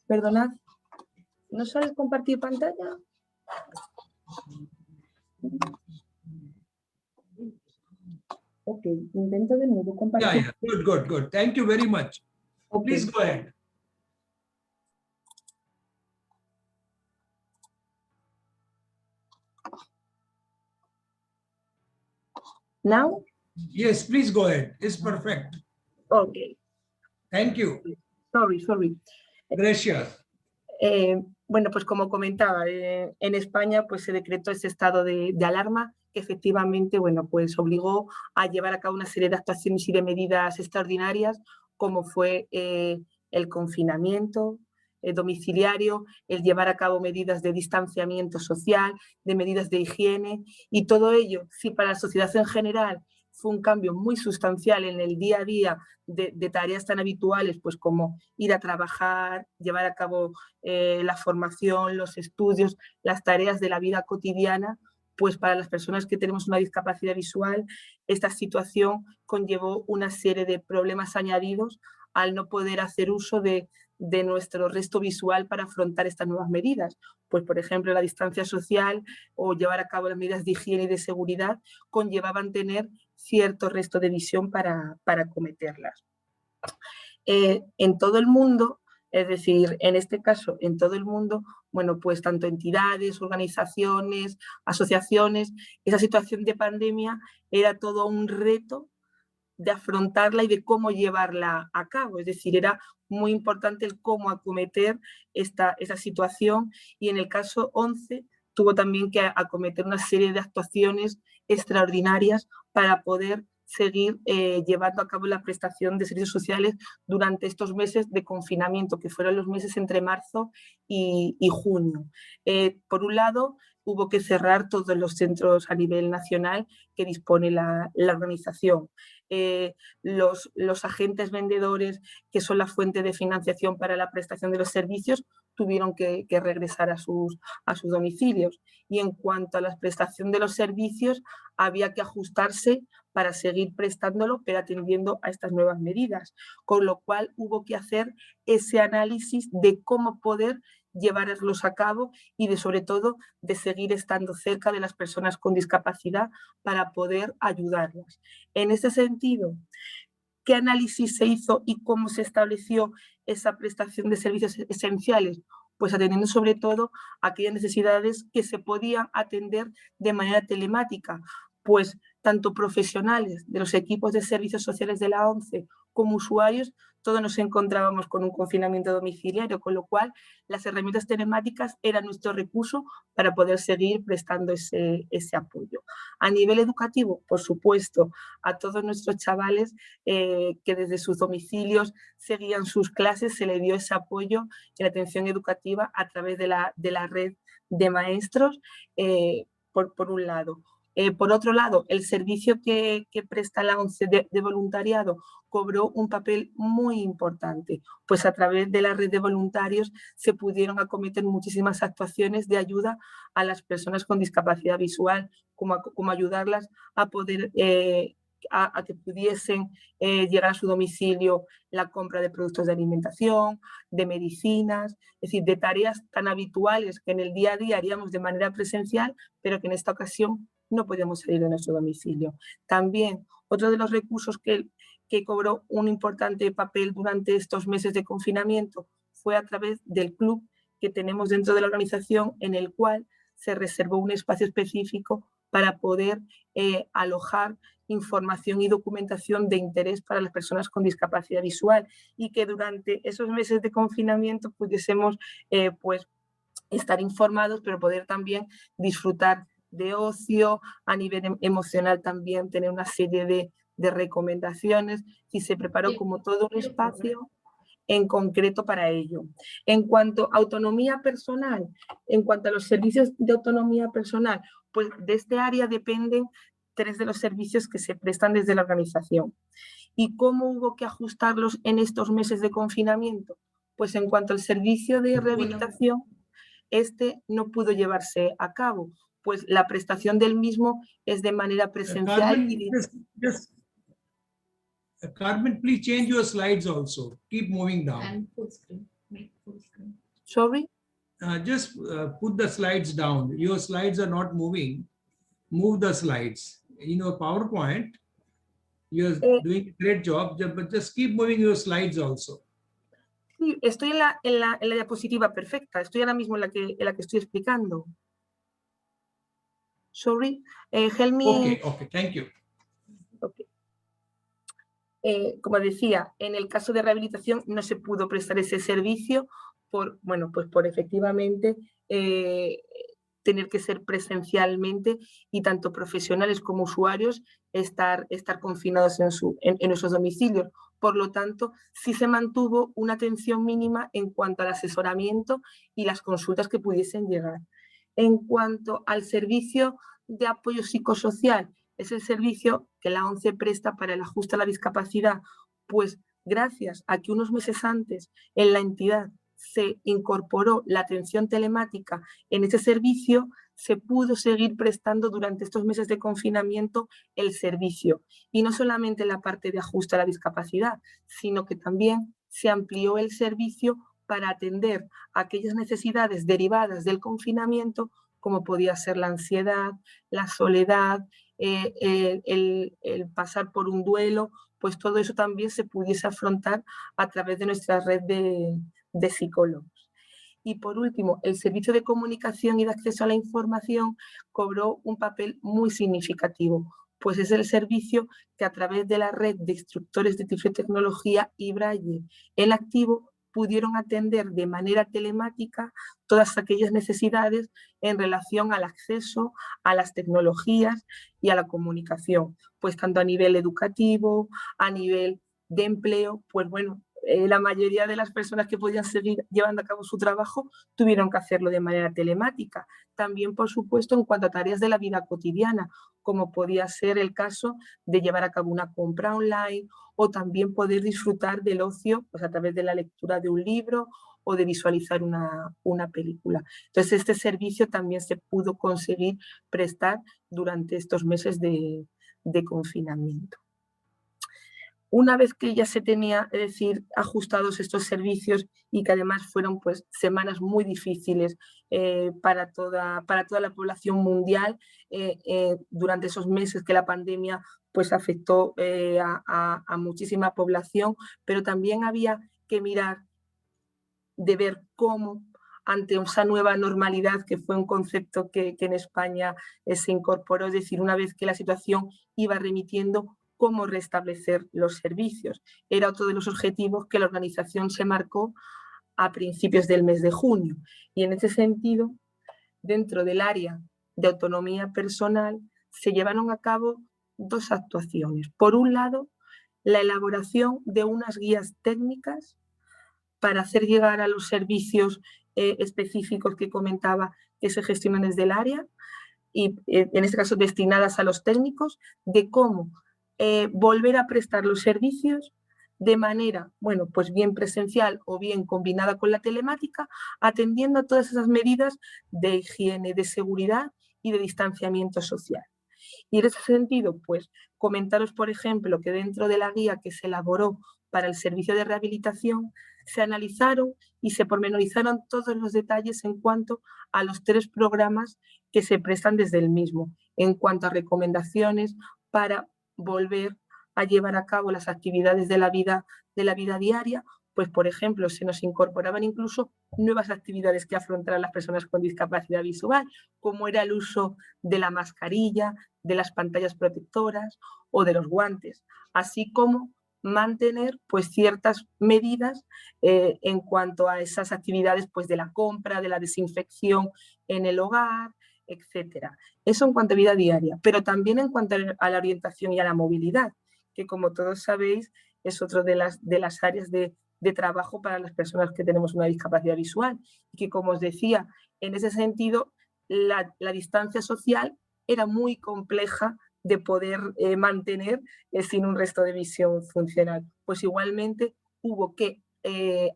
Perdonad. ¿No sabes compartir pantalla? Ok, intento de nuevo compartir. Yeah. Good. Thank you very much. Okay. Please go ahead. Now? Yes, please go ahead. It's perfect. Okay. Thank you. Sorry. Gracias. Bueno, pues como comentaba, en España pues se decretó ese estado de alarma que efectivamente, bueno, pues obligó a llevar a cabo una serie de actuaciones y de medidas extraordinarias, como fue el confinamiento domiciliario, el llevar a cabo medidas de distanciamiento social, de medidas de higiene, y todo ello, si para la sociedad en general fue un cambio muy sustancial en el día a día de tareas tan habituales, pues como ir a trabajar, llevar a cabo la formación, los estudios, las tareas de la vida cotidiana, pues para las personas que tenemos una discapacidad visual, esta situación conllevó una serie de problemas añadidos al no poder hacer uso de nuestro resto visual para afrontar estas nuevas medidas. Pues, por ejemplo, la distancia social o llevar a cabo las medidas de higiene y de seguridad conllevaban tener cierto resto de visión para acometerlas. En todo el mundo, es decir, en este caso, en todo el mundo, bueno, pues tanto entidades, organizaciones, asociaciones, esa situación de pandemia era todo un reto de afrontarla y de cómo llevarla a cabo. Es decir, era muy importante el cómo acometer esa situación, y en el caso 11 tuvo también que acometer una serie de actuaciones extraordinarias para poder seguir llevando a cabo la prestación de servicios sociales durante estos meses de confinamiento, que fueron los meses entre marzo y junio. Por un lado, hubo que cerrar todos los centros a nivel nacional que dispone la organización. Los agentes vendedores, que son la fuente de financiación para la prestación de los servicios, tuvieron que regresar a sus domicilios. Y en cuanto a la prestación de los servicios, había que ajustarse para seguir prestándolo, pero atendiendo a estas nuevas medidas. Con lo cual hubo que hacer ese análisis de cómo poder llevarlos a cabo y sobre todo de seguir estando cerca de las personas con discapacidad para poder ayudarlas. En ese sentido, ¿qué análisis se hizo y cómo se estableció esa prestación de servicios esenciales? Pues atendiendo sobre todo a aquellas necesidades que se podían atender de manera telemática, pues tanto profesionales de los equipos de servicios sociales de la ONCE como usuarios, todos nos encontrábamos con un confinamiento domiciliario, con lo cual las herramientas telemáticas eran nuestro recurso para poder seguir prestando ese apoyo. A nivel educativo, por supuesto, a todos nuestros chavales que desde sus domicilios seguían sus clases, se le dio ese apoyo en la atención educativa a través de la red de maestros, por un lado. Por otro lado, el servicio que presta la ONCE de voluntariado cobró un papel muy importante, pues a través de la red de voluntarios se pudieron acometer muchísimas actuaciones de ayuda a las personas con discapacidad visual, como ayudarlas a poder a que pudiesen llegar a su domicilio la compra de productos de alimentación, de medicinas, es decir, de tareas tan habituales que en el día a día haríamos de manera presencial, pero que en esta ocasión no podemos salir de nuestro domicilio. También otro de los recursos que cobró un importante papel durante estos meses de confinamiento fue a través del club que tenemos dentro de la organización, en el cual se reservó un espacio específico para poder alojar información y documentación de interés para las personas con discapacidad visual, y que durante esos meses de confinamiento pudiésemos pues, estar informados, pero poder también disfrutar de ocio, a nivel emocional también tener una serie de recomendaciones, y se preparó como todo un espacio en concreto para ello. En cuanto a autonomía personal, en cuanto a los servicios de autonomía personal, pues de este área dependen 3 de los servicios que se prestan desde la organización. ¿Y cómo hubo que ajustarlos en estos meses de confinamiento? Pues en cuanto al servicio de rehabilitación, este no pudo llevarse a cabo, pues la prestación del mismo es de manera presencial. Carmen, please change your slides also. Keep moving down. And full screen. Make full screen. Sorry? Just put the slides down. Your slides are not moving. Move the slides. In your PowerPoint, you're doing a great job, but just keep moving your slides also. Sí, estoy en la diapositiva perfecta. Estoy ahora mismo en la que estoy explicando. Sorry, help me. Okay, thank you. Okay. Como decía, en el caso de rehabilitación no se pudo prestar ese servicio por, bueno, pues por efectivamente tener que ser presencialmente y tanto profesionales como usuarios estar confinados en nuestros domicilios. Por lo tanto, sí se mantuvo una atención mínima en cuanto al asesoramiento y las consultas que pudiesen llegar. En cuanto al servicio de apoyo psicosocial, es el servicio que la ONCE presta para el ajuste a la discapacidad, pues gracias a que unos meses antes en la entidad se incorporó la atención telemática en ese servicio, se pudo seguir prestando durante estos meses de confinamiento el servicio. Y no solamente la parte de ajuste a la discapacidad, sino que también se amplió el servicio para atender aquellas necesidades derivadas del confinamiento, como podía ser la ansiedad, la soledad, el pasar por un duelo, pues todo eso también se pudiese afrontar a través de nuestra red de psicólogos. Y por último, el servicio de comunicación y de acceso a la información cobró un papel muy significativo, pues es el servicio que a través de la red de instructores de tecnología y Braille en activo pudieron atender de manera telemática todas aquellas necesidades en relación al acceso a las tecnologías y a la comunicación, pues tanto a nivel educativo, a nivel de empleo, pues bueno, la mayoría de las personas que podían seguir llevando a cabo su trabajo tuvieron que hacerlo de manera telemática. También, por supuesto, en cuanto a tareas de la vida cotidiana, como podía ser el caso de llevar a cabo una compra online o también poder disfrutar del ocio pues, a través de la lectura de un libro o de visualizar una película. Entonces, este servicio también se pudo conseguir prestar durante estos meses de confinamiento. Una vez que ya se tenía, es decir, ajustados estos servicios y que además fueron pues, semanas muy difíciles para toda la población mundial durante esos meses que la pandemia pues, afectó a muchísima población, pero también había que mirar de ver cómo ante esa nueva normalidad, que fue un concepto que en España se incorporó, es decir, una vez que la situación iba remitiendo, cómo restablecer los servicios. Era otro de los objetivos que la organización se marcó a principios del mes de junio. Y en ese sentido, dentro del área de autonomía personal, se llevaron a cabo dos actuaciones. Por un lado, la elaboración de unas guías técnicas para hacer llegar a los servicios específicos que comentaba que se gestionan desde el área y en este caso destinadas a los técnicos, de cómo volver a prestar los servicios de manera, bueno, pues bien presencial o bien combinada con la telemática, atendiendo a todas esas medidas de higiene, de seguridad y de distanciamiento social. Y en ese sentido, pues comentaros, por ejemplo, que dentro de la guía que se elaboró para el servicio de rehabilitación, se analizaron y se pormenorizaron todos los detalles en cuanto a los 3 programas que se prestan desde el mismo, en cuanto a recomendaciones para volver a llevar a cabo las actividades de la vida diaria, pues por ejemplo se nos incorporaban incluso nuevas actividades que afrontarán las personas con discapacidad visual, como era el uso de la mascarilla, de las pantallas protectoras o de los guantes, así como mantener pues ciertas medidas en cuanto a esas actividades pues de la compra, de la desinfección en el hogar, etcétera. Eso en cuanto a vida diaria, pero también en cuanto a la orientación y a la movilidad, que como todos sabéis es otra de las áreas de trabajo para las personas que tenemos una discapacidad visual y que, como os decía, en ese sentido la distancia social era muy compleja de poder mantener sin un resto de visión funcional. Pues igualmente hubo que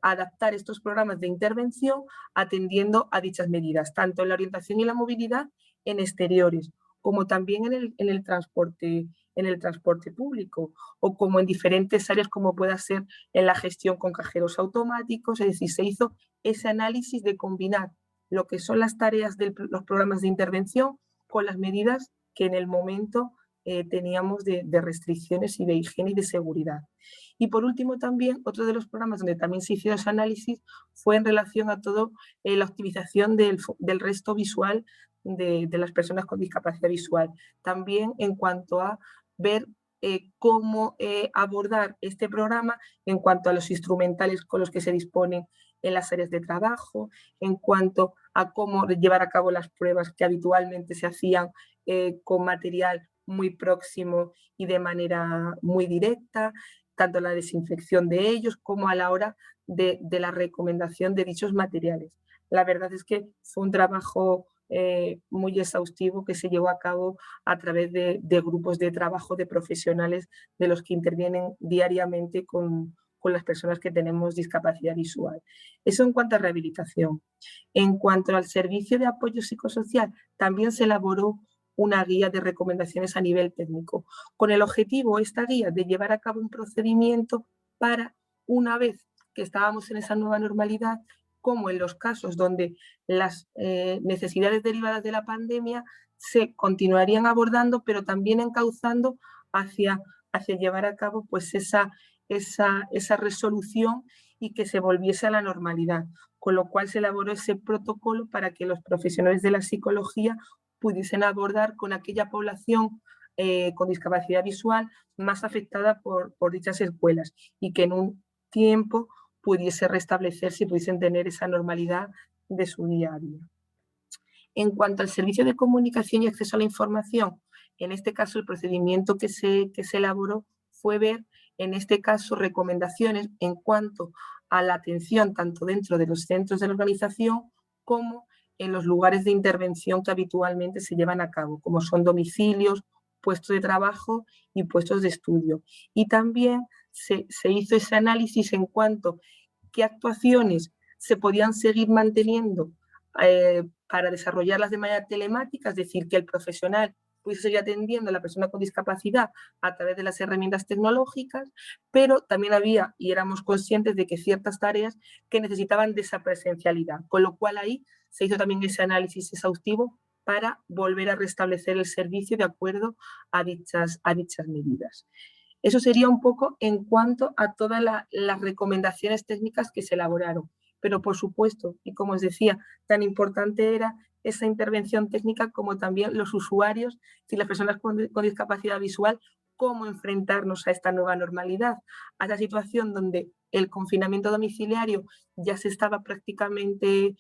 adaptar estos programas de intervención atendiendo a dichas medidas, tanto en la orientación y la movilidad en exteriores, como también en el transporte público o como en diferentes áreas como pueda ser en la gestión con cajeros automáticos. Es decir, se hizo ese análisis de combinar lo que son las tareas de los programas de intervención con las medidas que en el momento teníamos de restricciones y de higiene y de seguridad. Y por último también, otro de los programas donde también se hicieron ese análisis fue en relación a todo la optimización del resto visual de las personas con discapacidad visual. También en cuanto a ver cómo abordar este programa en cuanto a los instrumentales con los que se disponen en las áreas de trabajo, en cuanto a cómo llevar a cabo las pruebas que habitualmente se hacían con material muy próximo y de manera muy directa, tanto la desinfección de ellos como a la hora de la recomendación de dichos materiales. La verdad es que fue un trabajo muy exhaustivo que se llevó a cabo a través de grupos de trabajo de profesionales de los que intervienen diariamente con las personas que tenemos discapacidad visual. Eso en cuanto a rehabilitación. En cuanto al servicio de apoyo psicosocial, también se elaboró una guía de recomendaciones a nivel técnico, con el objetivo, esta guía, de llevar a cabo un procedimiento para, una vez que estábamos en esa nueva normalidad, como en los casos donde las necesidades derivadas de la pandemia se continuarían abordando, pero también encauzando hacia llevar a cabo pues esa resolución y que se volviese a la normalidad, con lo cual se elaboró ese protocolo para que los profesionales de la psicología pudiesen abordar con aquella población con discapacidad visual más afectada por dichas secuelas y que en un tiempo pudiese restablecerse y pudiesen tener esa normalidad de su día a día. En cuanto al servicio de comunicación y acceso a la información, en este caso el procedimiento que se elaboró fue ver, en este caso, recomendaciones en cuanto a la atención tanto dentro de los centros de la organización como en los lugares de intervención que habitualmente se llevan a cabo, como son domicilios, puestos de trabajo y puestos de estudio. Y también se hizo ese análisis en cuanto a qué actuaciones se podían seguir manteniendo para desarrollarlas de manera telemática, es decir, que el profesional pudiese seguir atendiendo a la persona con discapacidad a través de las herramientas tecnológicas, pero también había, y éramos conscientes de que ciertas tareas que necesitaban de esa presencialidad, con lo cual ahí se hizo también ese análisis exhaustivo para volver a restablecer el servicio de acuerdo a dichas medidas. Eso sería un poco en cuanto a todas las recomendaciones técnicas que se elaboraron. Pero, por supuesto, y como os decía, tan importante era esa intervención técnica como también los usuarios y las personas con discapacidad visual, cómo enfrentarnos a esta nueva normalidad, a esa situación donde el confinamiento domiciliario ya se estaba prácticamente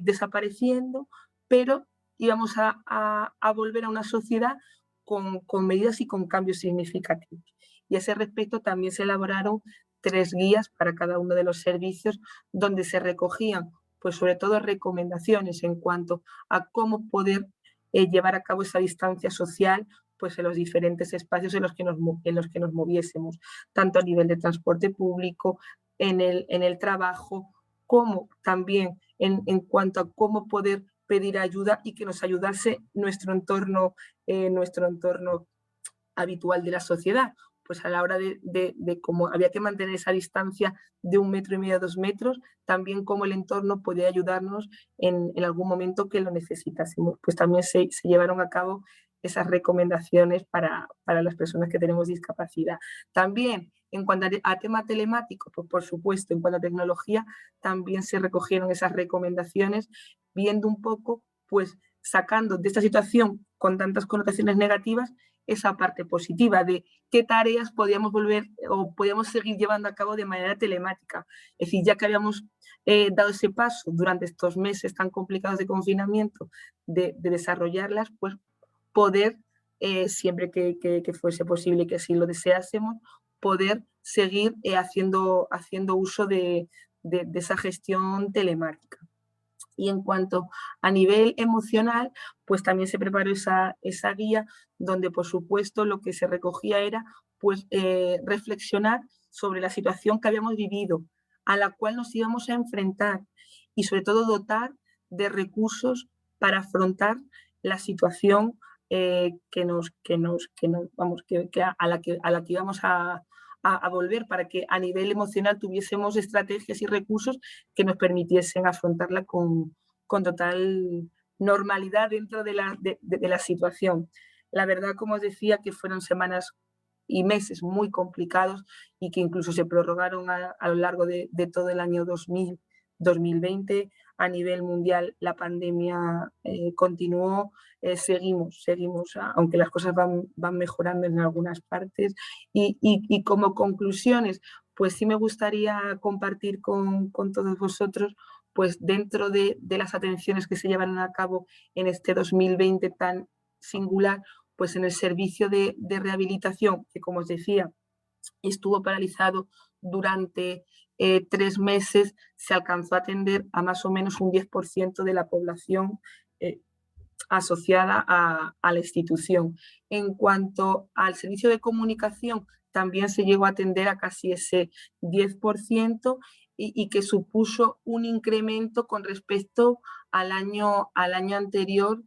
desapareciendo, pero íbamos a volver a una sociedad con medidas y con cambios significativos. Y a ese respecto también se elaboraron 3 guías para cada uno de los servicios donde se recogían, pues sobre todo recomendaciones en cuanto a cómo poder llevar a cabo esa distancia social pues en los diferentes espacios en los que nos moviésemos, tanto a nivel de transporte público, en el trabajo, como también en cuanto a cómo poder pedir ayuda y que nos ayudase nuestro entorno habitual de la sociedad. Pues a la hora de cómo había que mantener esa distancia de 1,5 metros, 2 metros, también cómo el entorno podía ayudarnos en algún momento que lo necesitásemos. Pues también se llevaron a cabo esas recomendaciones para las personas que tenemos discapacidad. También, en cuanto a tema telemático, pues por supuesto, en cuanto a tecnología, también se recogieron esas recomendaciones, viendo un poco, pues sacando de esta situación con tantas connotaciones negativas, esa parte positiva de qué tareas podíamos volver o podíamos seguir llevando a cabo de manera telemática. Es decir, ya que habíamos dado ese paso durante estos meses tan complicados de confinamiento de desarrollarlas, pues poder, siempre que fuese posible y que así lo deseásemos, poder seguir haciendo uso de esa gestión telemática. Y en cuanto a nivel emocional, pues también se preparó esa guía donde, por supuesto, lo que se recogía era pues, reflexionar sobre la situación que habíamos vivido, a la cual nos íbamos a enfrentar y, sobre todo, dotar de recursos para afrontar la situación a la que íbamos a volver, para que a nivel emocional tuviésemos estrategias y recursos que nos permitiesen afrontarla con total normalidad dentro de la situación. La verdad, como os decía, que fueron semanas y meses muy complicados y que incluso se prorrogaron a lo largo de todo el año 2020. A nivel mundial la pandemia continuó, seguimos, aunque las cosas van mejorando en algunas partes. Y como conclusiones, pues sí me gustaría compartir con todos vosotros, pues dentro de las atenciones que se llevan a cabo en este 2020 tan singular, pues en el servicio de rehabilitación, que como os decía, estuvo paralizado durante 3 meses, se alcanzó a atender a más o menos un 10% de la población asociada a la institución. En cuanto al servicio de comunicación, también se llegó a atender a casi ese 10% y que supuso un incremento con respecto al año anterior,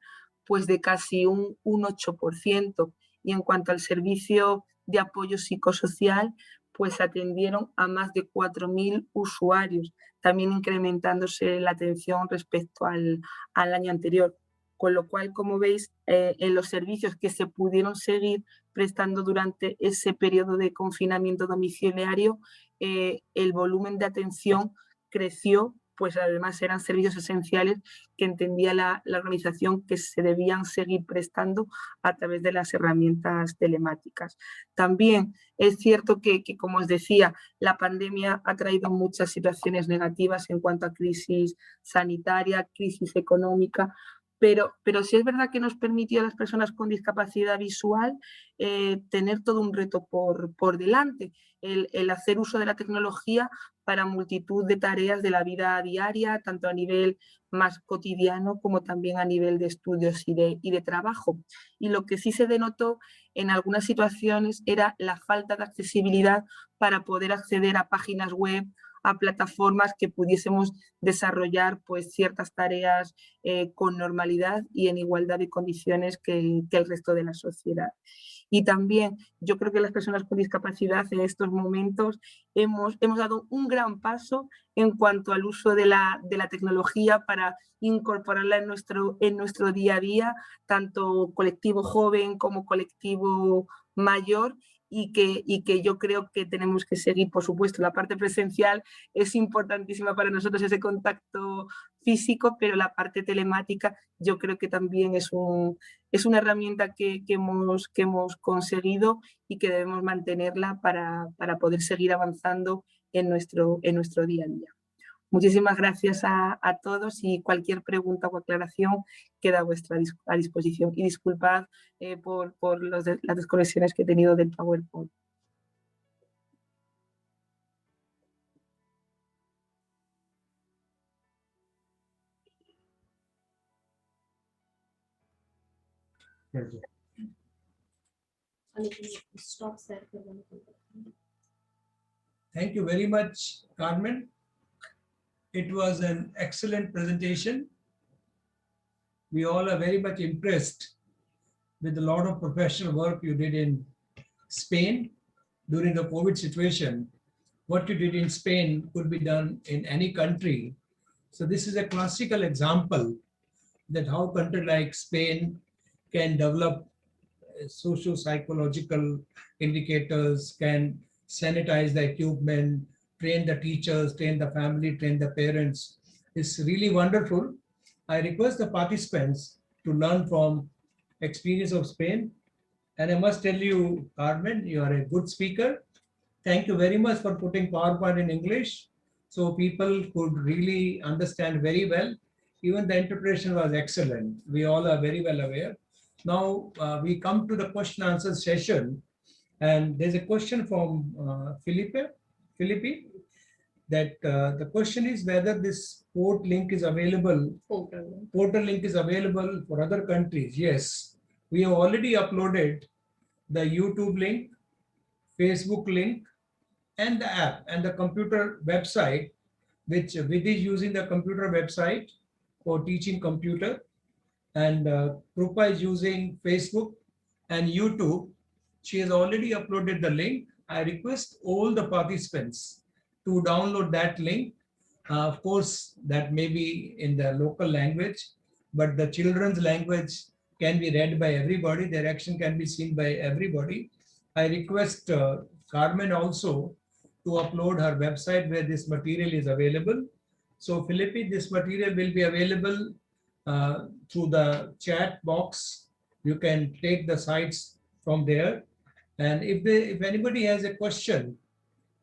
pues de casi un 8%. Y en cuanto al servicio de apoyo psicosocial, pues atendieron a más de 4.000 usuarios, también incrementándose la atención respecto al año anterior. Con lo cual, como veis, en los servicios que se pudieron seguir prestando durante ese periodo de confinamiento domiciliario, el volumen de atención creció, pues además eran servicios esenciales que entendía la organización que se debían seguir prestando a través de las herramientas telemáticas. También es cierto que, como os decía, la pandemia ha traído muchas situaciones negativas en cuanto a crisis sanitaria, crisis económica, pero sí es verdad que nos permitió a las personas con discapacidad visual tener todo un reto por delante, el hacer uso de la tecnología para multitud de tareas de la vida diaria, tanto a nivel más cotidiano como también a nivel de estudios y de trabajo. Y lo que sí se denotó en algunas situaciones era la falta de accesibilidad para poder acceder a páginas web, a plataformas que pudiésemos desarrollar pues, ciertas tareas con normalidad y en igualdad de condiciones que el resto de la sociedad. Y también yo creo que las personas con discapacidad en estos momentos hemos dado un gran paso en cuanto al uso de la tecnología para incorporarla en nuestro día a día, tanto colectivo joven como colectivo mayor, y que yo creo que tenemos que seguir, por supuesto, la parte presencial es importantísima para nosotros, ese contacto físico, pero la parte telemática yo creo que también es una herramienta que hemos conseguido y que debemos mantenerla para poder seguir avanzando en nuestro día a día. Muchísimas gracias a todos y cualquier pregunta o aclaración queda a vuestra disposición. Y disculpad por las desconexiones que he tenido del PowerPoint. Thank you very much, Carmen. It was an excellent presentation. We all are very much impressed with a lot of professional work you did in Spain during the COVID situation. What you did in Spain could be done in any country. So this is a classical example that how a country like Spain can develop socio-psychological indicators, can sanitize the equipment, train the teachers, train the family, train the parents. It's really wonderful. I request the participants to learn from experience of Spain. And I must tell you, Carmen, you are a good speaker. Thank you very much for putting PowerPoint in English so people could really understand very well. Even the interpretation was excellent. We all are very well aware. Now we come to the question answer session, and there's a question from Philippe, that the question is whether this portal link is available for other countries. Yes, we have already uploaded the YouTube link, Facebook link, and the app and the computer website, which Vidhi is using the computer website for teaching computer, and Krupa is using Facebook and YouTube. She has already uploaded the link. I request all the participants to download that link. Of course, that may be in the local language, but the children's language can be read by everybody. Their action can be seen by everybody. I request Carmen also to upload her website where this material is available. So Philippi, this material will be available through the chat box. You can take the sites from there. And if anybody has a question,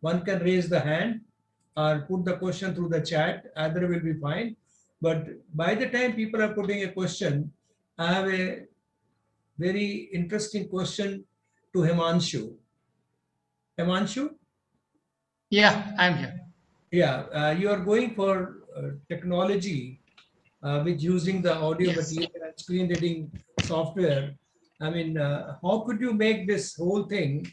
one can raise the hand or put the question through the chat. Either will be fine. But by the time people are putting a question, I have a very interesting question to Himanshu. Himanshu? Yeah, I'm here. Yeah, you are going for technology with using the audio Yes. material and screen reading software. I mean, how could you make this whole thing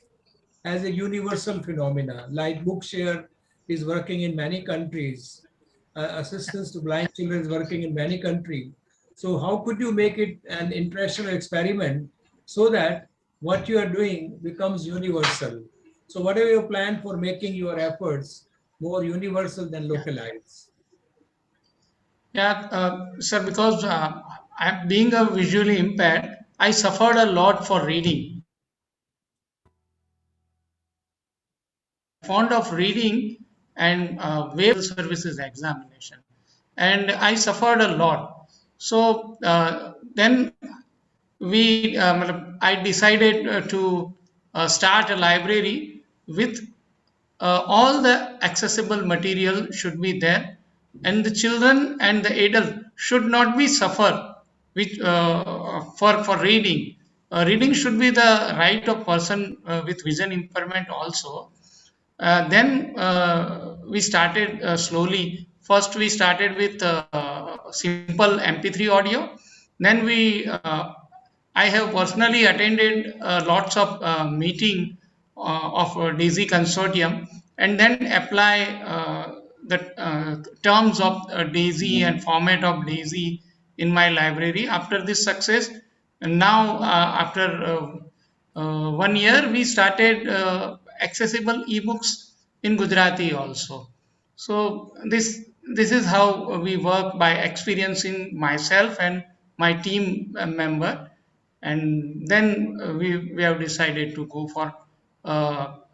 as a universal phenomena? Like Bookshare is working in many countries, assistance to blind children is working in many countries. So how could you make it an international experiment so that what you are doing becomes universal? So what are your plan for making your efforts more universal than localized? Yeah, sir, because I'm being a visually impaired, I suffered a lot for reading. Fond of reading and waive services examination, and I suffered a lot. So then I decided to start a library with all the accessible material should be there, and the children and the adult should not be suffer which for reading. Reading should be the right of person with vision impairment also. Then we started slowly. First, we started with simple MP3 audio. Then I have personally attended lots of meeting of DAISY consortium, and then apply the terms of DAISY and format of DAISY in my library. After this success, and now after 1 year, we started accessible ebooks in Gujarati also. So this is how we work, by experiencing myself and my team member, and then we have decided to go for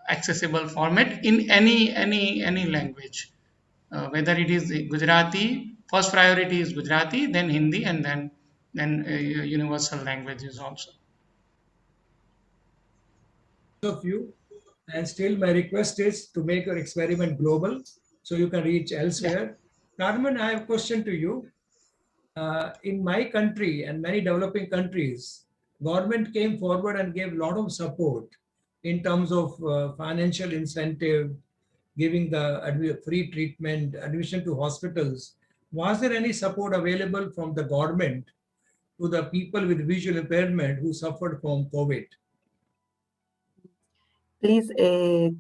accessible format in any language, whether it is Gujarati. First priority is Gujarati, then Hindi, and then universal languages also. Of you, and still my request is to make your experiment global so you can reach elsewhere. Carmen, I have a question to you. In my country and many developing countries, government came forward and gave a lot of support in terms of financial incentive, giving the free treatment, admission to hospitals. Was there any support available from the government to the people with visual impairment who suffered from COVID? Please,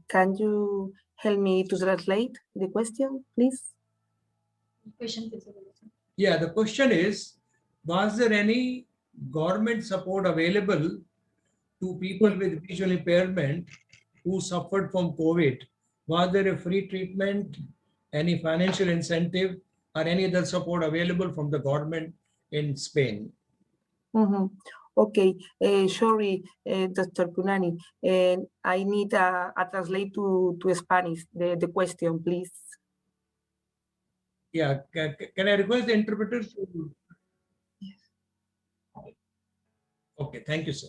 can you help me to translate the question, please? Yeah, the question is, was there any government support available to people with visual impairment who suffered from COVID? Was there a free treatment, any financial incentive, or any other support available from the government in Spain? Okay, sorry, Dr. Punani. I need a translate to Spanish, the question, please. Yeah, can I request the interpreter to? Yes. Okay, thank you, sir.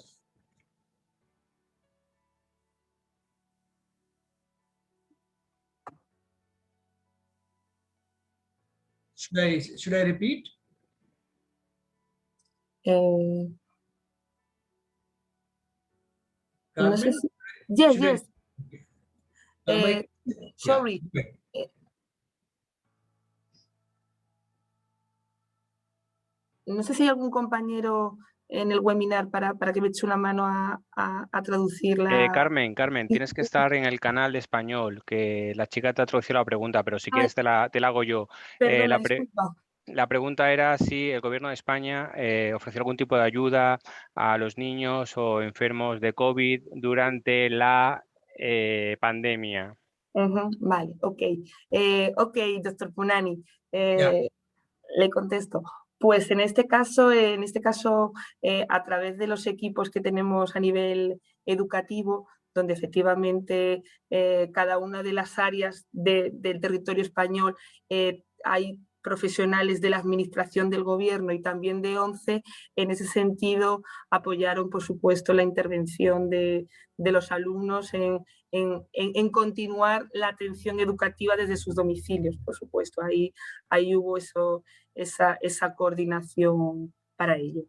Should I repeat? No sé si... Yes, yes. Sorry. No sé si hay algún compañero en el webinar para que me eche una mano a traducirla. Carmen, tienes que estar en el canal de español, que la chica te ha traducido la pregunta, pero si quieres te la hago yo. Perdona, disculpa. La pregunta era si el gobierno de España ofreció algún tipo de ayuda a los niños o enfermos de COVID durante la pandemia. Vale, ok. Ok, doctor Punani, le contesto. Pues en este caso, a través de los equipos que tenemos a nivel educativo, donde efectivamente cada una de las áreas del territorio español hay profesionales de la administración del gobierno y también de ONCE, en ese sentido apoyaron, por supuesto, la intervención de los alumnos en continuar la atención educativa desde sus domicilios, por supuesto. Ahí hubo esa coordinación para ello.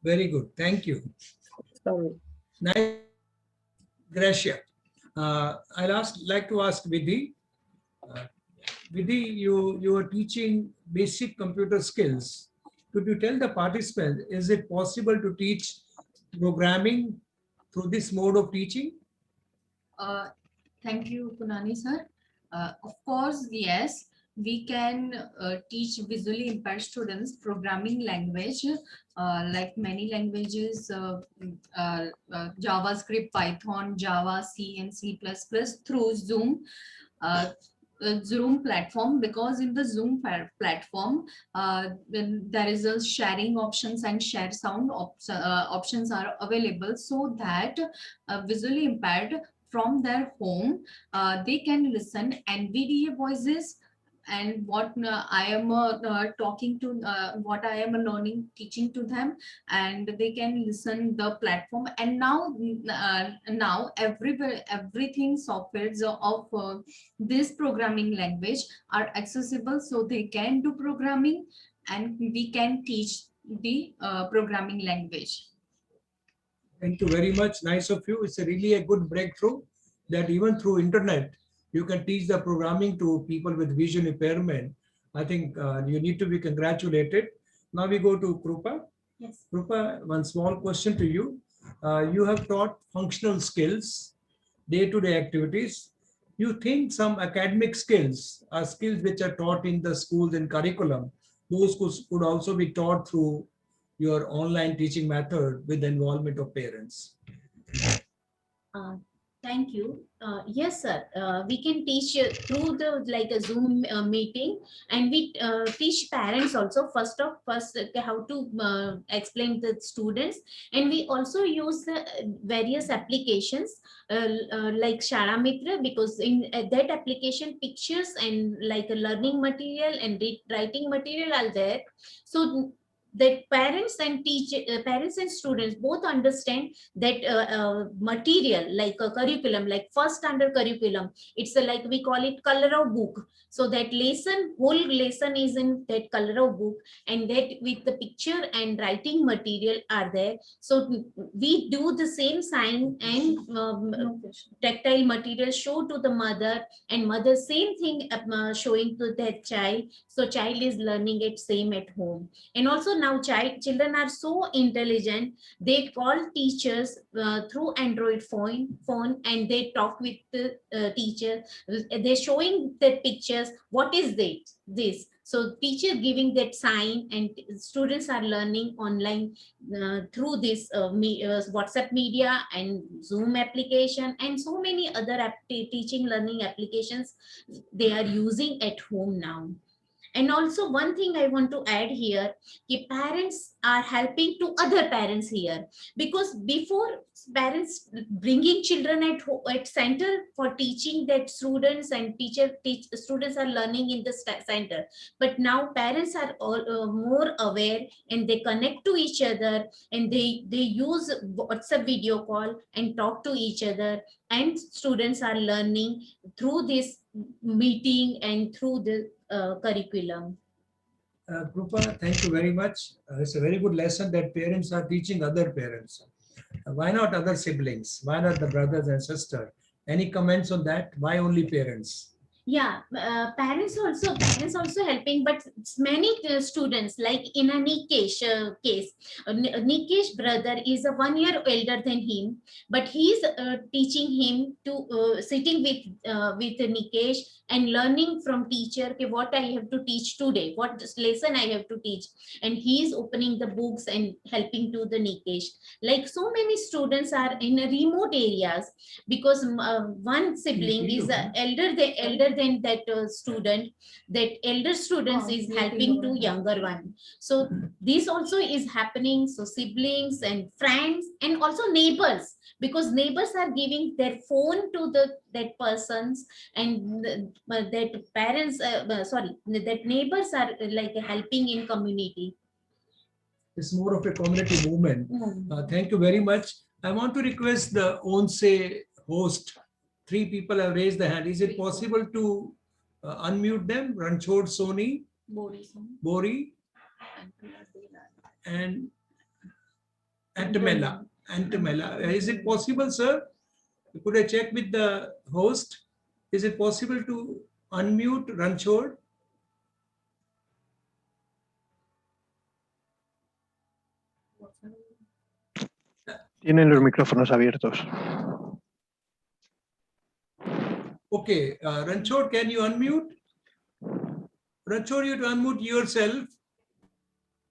Very good. Thank you. Sorry. Nice. Gracia. Like to ask Vidhi. Vidhi, you are teaching basic computer skills. Could you tell the participants, is it possible to teach programming through this mode of teaching? Thank you, Punani sir. Of course, yes. We can teach visually impaired students programming language, like many languages, JavaScript, Python, Java, C, and C++ through Zoom. Zoom platform, because in the Zoom platform when there is a sharing options and share sound options are available, so that visually impaired from their home they can listen NVDA voices and what I am talking to, what I am learning, teaching to them, and they can listen the platform. And now everything softwares of this programming language are accessible, so they can do programming and we can teach the programming language. Thank you very much. Nice of you. It's really a good breakthrough that even through internet, you can teach the programming to people with vision impairment. I think you need to be congratulated. Now we go to Krupa. Yes. Krupa, one small question to you. You have taught functional skills, day-to-day activities. You think some academic skills are skills which are taught in the schools and curriculum. Those could also be taught through your online teaching method with the involvement of parents. Thank you. Yes, sir. We can teach through a Zoom meeting, and we teach parents also first how to explain the students, and we also use various applications like Shala Mitra, because in that application pictures and like a learning material and writing material are there, so that parents and students both understand that material, like a curriculum, like first standard curriculum. It's like we call it color of book. So that whole lesson is in that color of book, and that with the picture and writing material are there. So we do the same sign and tactile material show to the mother, and mother same thing showing to that child. So child is learning it same at home. And also now children are so intelligent, they call teachers through Android phone, and they talk with the teacher. They're showing the pictures, what is this. So teacher giving that sign, and students are learning online through this WhatsApp media and Zoom application and so many other teaching learning applications they are using at home now. And also one thing I want to add here, parents are helping to other parents here, because before parents bringing children at center for teaching that students and students are learning in the center. But now parents are all, more aware, and they connect to each other, and they use WhatsApp video call and talk to each other, and students are learning through this meeting and through the curriculum. Krupa, thank you very much. It's a very good lesson that parents are teaching other parents. Why not other siblings? Why not the brothers and sisters? Any comments on that? Why only parents? Yeah, parents also helping, but many students, like in a Nikesh case, Nikesh brother is 1 year older than him, but he's teaching him to sitting with Nikesh and learning from teacher what I have to teach today, what lesson I have to teach, and he's opening the books and helping to the Nikesh. Like so many students are in remote areas, because one sibling is elder than that student, that elder students is helping to younger one. So this also is happening. So siblings and friends and also neighbors, because neighbors are giving their phone to that persons, and that parents, that neighbors are like helping in community. It's more of a community movement. Thank you very much. I want to request the ONSE host. 3 people have raised the hand. Is it possible to unmute them? Ranchod Soni, Bori, and Antamela. Is it possible, sir? Could I check with the host? Is it possible to unmute Ranchod? Tienen los micrófonos abiertos. Okay, Ranchod, can you unmute? Ranchod, you have to unmute yourself.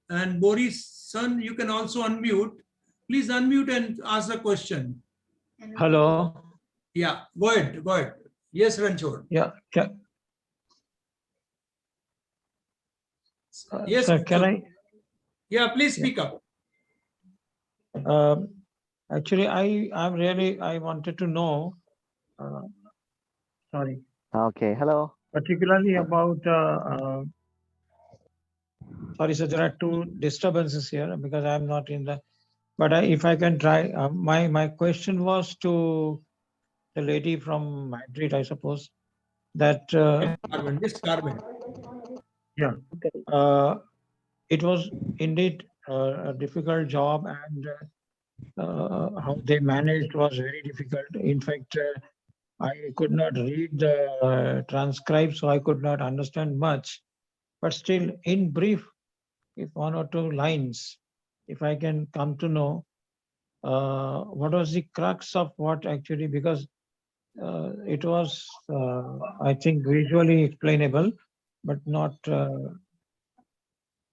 And Boris, son, you can also unmute. Please unmute and ask the question. Hello. Yeah, go ahead. Go ahead. Yes, Ranchod. Yeah. Yes, Sir, can I? Yeah, please speak up. Actually, I wanted to know. Sorry. Okay, hello. Particularly about. Sorry, sir, there are 2 disturbances here because I'm not in the. But if I can try, my question was to the lady from Madrid, I suppose, that. Carmen, this Carmen. Yeah. It was indeed a difficult job, and how they managed was very difficult. In fact, I could not read the transcript, so I could not understand much. But still, in brief, if 1 or 2 lines, if I can come to know what was the crux of what actually, because it was, I think, visually explainable, but not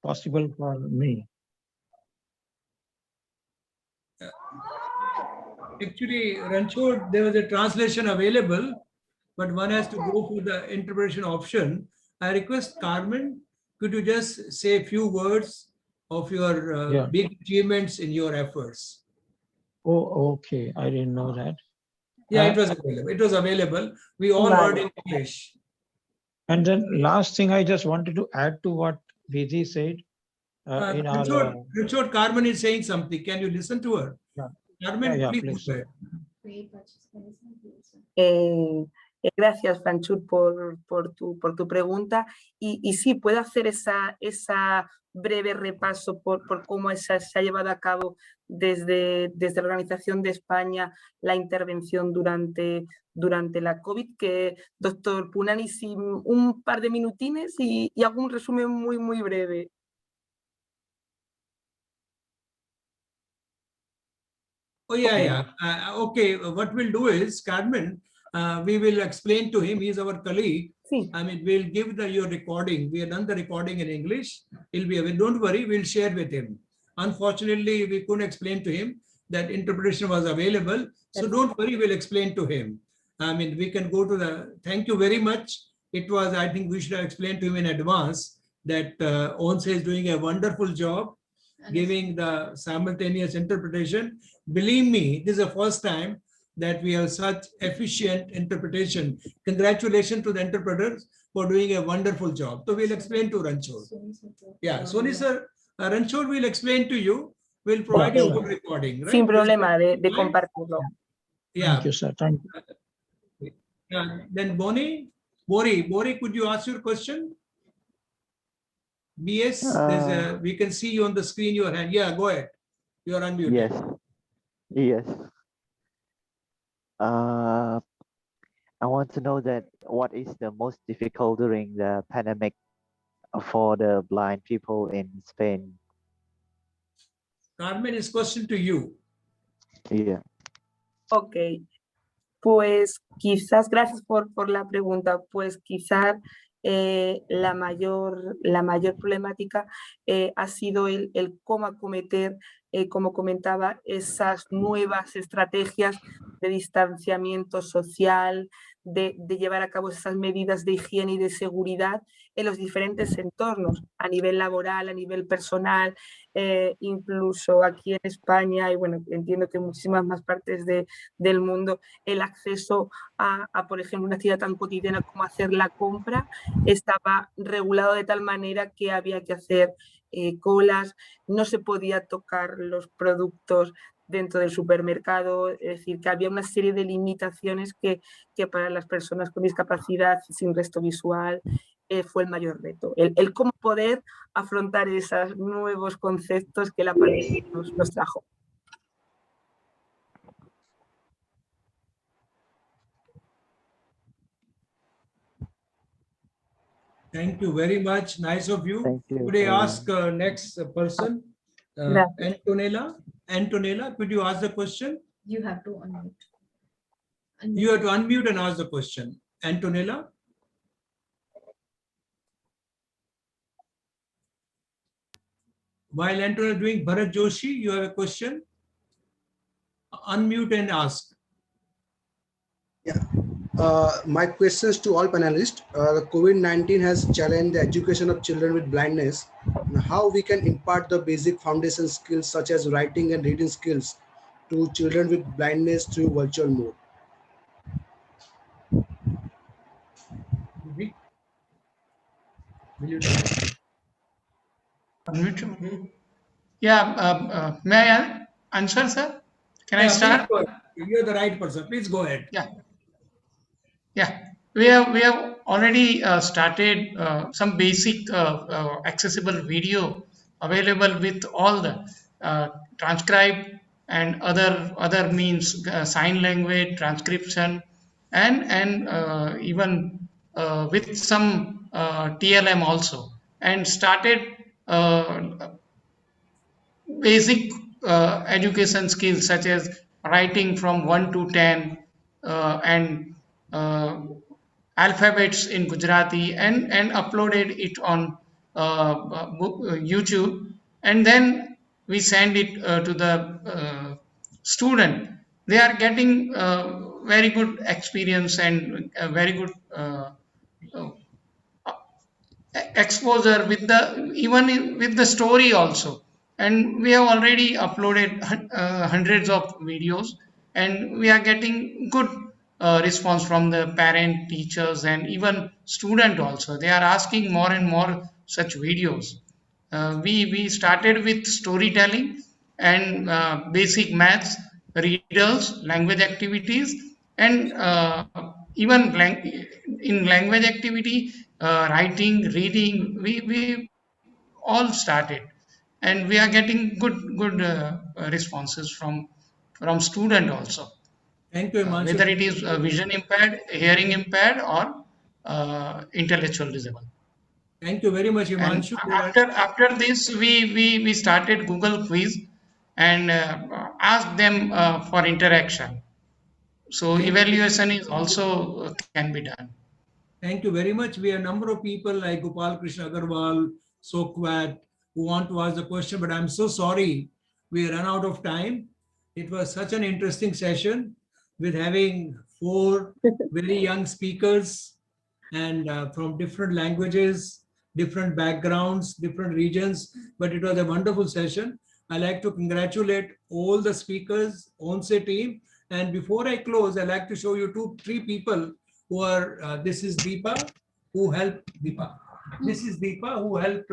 possible for me. Actually, Ranchod, there was a translation available, but one has to go for the interpretation option. I request Carmen, could you just say a few words of your big achievements in your efforts? Oh, okay. I didn't know that. Yeah, it was available. It was available. We all heard in English. And then last thing, I just wanted to add to what Vidhi said. Richard, Carmen is saying something. Can you listen to her? Yeah. Carmen, please. go ahead. Gracias, Franchut, por tu pregunta. Y sí, puedo hacer esa breve repaso por cómo se ha llevado a cabo desde la Organización de España la intervención durante la COVID, que doctor Punani, sí, un par de minutines y hago un resumen muy breve. Oh, yeah. Okay, what we'll do is, Carmen, we will explain to him. He's our colleague. I mean, we'll give your recording. We have done the recording in English. He'll be available. Don't worry, we'll share with him. Unfortunately, we couldn't explain to him that interpretation was available. So don't worry, we'll explain to him. I mean, we can go to the, thank you very much. It was, I think we should have explained to him in advance that ONSE is doing a wonderful job giving the simultaneous interpretation. Believe me, this is the first time that we have such efficient interpretation. Congratulations to the interpreters for doing a wonderful job. So we'll explain to Ranchod. Yeah, Soni sir, Ranchod will explain to you. We'll provide you a recording. Right? Sin problema de compartirlo. Yeah. Thank you, sir. Thank you. Then Bori, could you ask your question? BS, we can see you on the screen, your hand. Yeah, go ahead. You are unmuted. Yes. I want to know that what is the most difficult during the pandemic for the blind people in Spain? Carmen, is question to you. Yeah. Ok. Pues quizás, gracias por la pregunta, pues quizás la mayor problemática ha sido el cómo acometer, como comentaba, esas nuevas estrategias de distanciamiento social, de llevar a cabo esas medidas de higiene y de seguridad en los diferentes entornos, a nivel laboral, a nivel personal, incluso aquí en España y bueno, entiendo que en muchísimas más partes del mundo, el acceso a, por ejemplo, una actividad tan cotidiana como hacer la compra estaba regulado de tal manera que había que hacer colas, no se podía tocar los productos dentro del supermercado, es decir, que había una serie de limitaciones que para las personas con discapacidad sin resto visual fue el mayor reto. El cómo poder afrontar esos nuevos conceptos que la pandemia nos trajo. Thank you very much. Nice of you. Thank you. Could I ask next person? Antonella? Antonella, could you ask the question? You have to unmute. You have to unmute and ask the question. Antonella? While Antonella doing Bharat Joshi, you have a question? Unmute and ask. My questions to all panelists. The COVID-19 has challenged the education of children with blindness. How we can impart the basic foundation skills such as writing and reading skills to children with blindness through virtual mode? Yeah, may I answer, sir? Can I start? You're the right person. Please go ahead. Yeah, we have already started some basic accessible video available with all the transcribe and other means, sign language, transcription, and even with some TLM also, and started basic education skills such as writing from 1 to 10 and alphabets in Gujarati and uploaded it on YouTube, and then we send it to the student. They are getting very good experience and very good exposure with with the story also. And we have already uploaded hundreds of videos, and we are getting good response from the parent, teachers, and even student also. They are asking more and more such videos. We started with storytelling and basic maths, readers, language activities, and even in language activity, writing, reading, we all started, and we are getting good responses from student also. Thank you, Himanshu. Whether it is vision impaired, hearing impaired, or intellectual disabled. Thank you very much, Himanshu. After this, we started Google Quiz and asked them for interaction. So evaluation is also can be done. Thank you very much. We have a number of people like Gopal Krishna Agarwal, Sokwat, who want to ask the question, but I'm so sorry we ran out of time. It was such an interesting session with having 4 very young speakers and from different languages, different backgrounds, different regions, but it was a wonderful session. I'd like to congratulate all the speakers, ONSE team. And before I close, I'd like to show you 2-3 people who are, this is Deepa, who helped Deepa. This is Deepa, who helped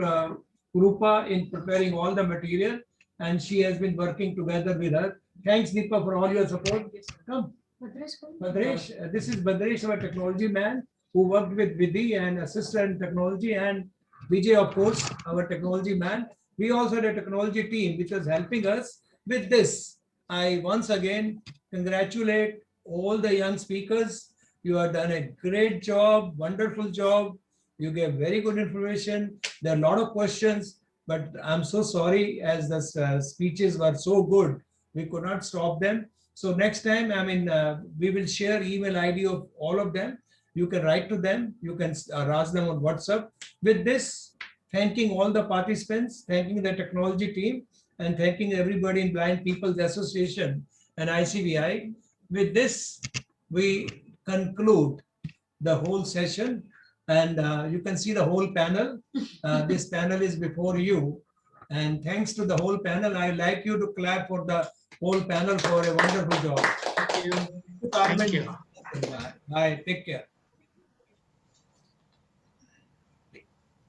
Krupa in preparing all the material, and she has been working together with her. Thanks, Deepa, for all your support. Come. Badresh, this is Badresh, our technology man, who worked with Vidhi and assistant technology, and Vijay, of course, our technology man. We also had a technology team which was helping us with this. I once again congratulate all the young speakers. You have done a great job, wonderful job. You gave very good information. There are a lot of questions, but I'm so sorry, as the speeches were so good, we could not stop them. So next time, we will share email ID of all of them. You can write to them. You can ask them on WhatsApp. With this, thanking all the participants, thanking the technology team, and thanking everybody in Blind People's Association and ICVI. With this, we conclude the whole session. And you can see the whole panel. This panel is before you. And thanks to the whole panel, I'd like you to clap for the whole panel for a wonderful job. Thank you. Thank you. Bye. Take care.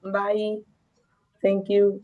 Bye. Thank you.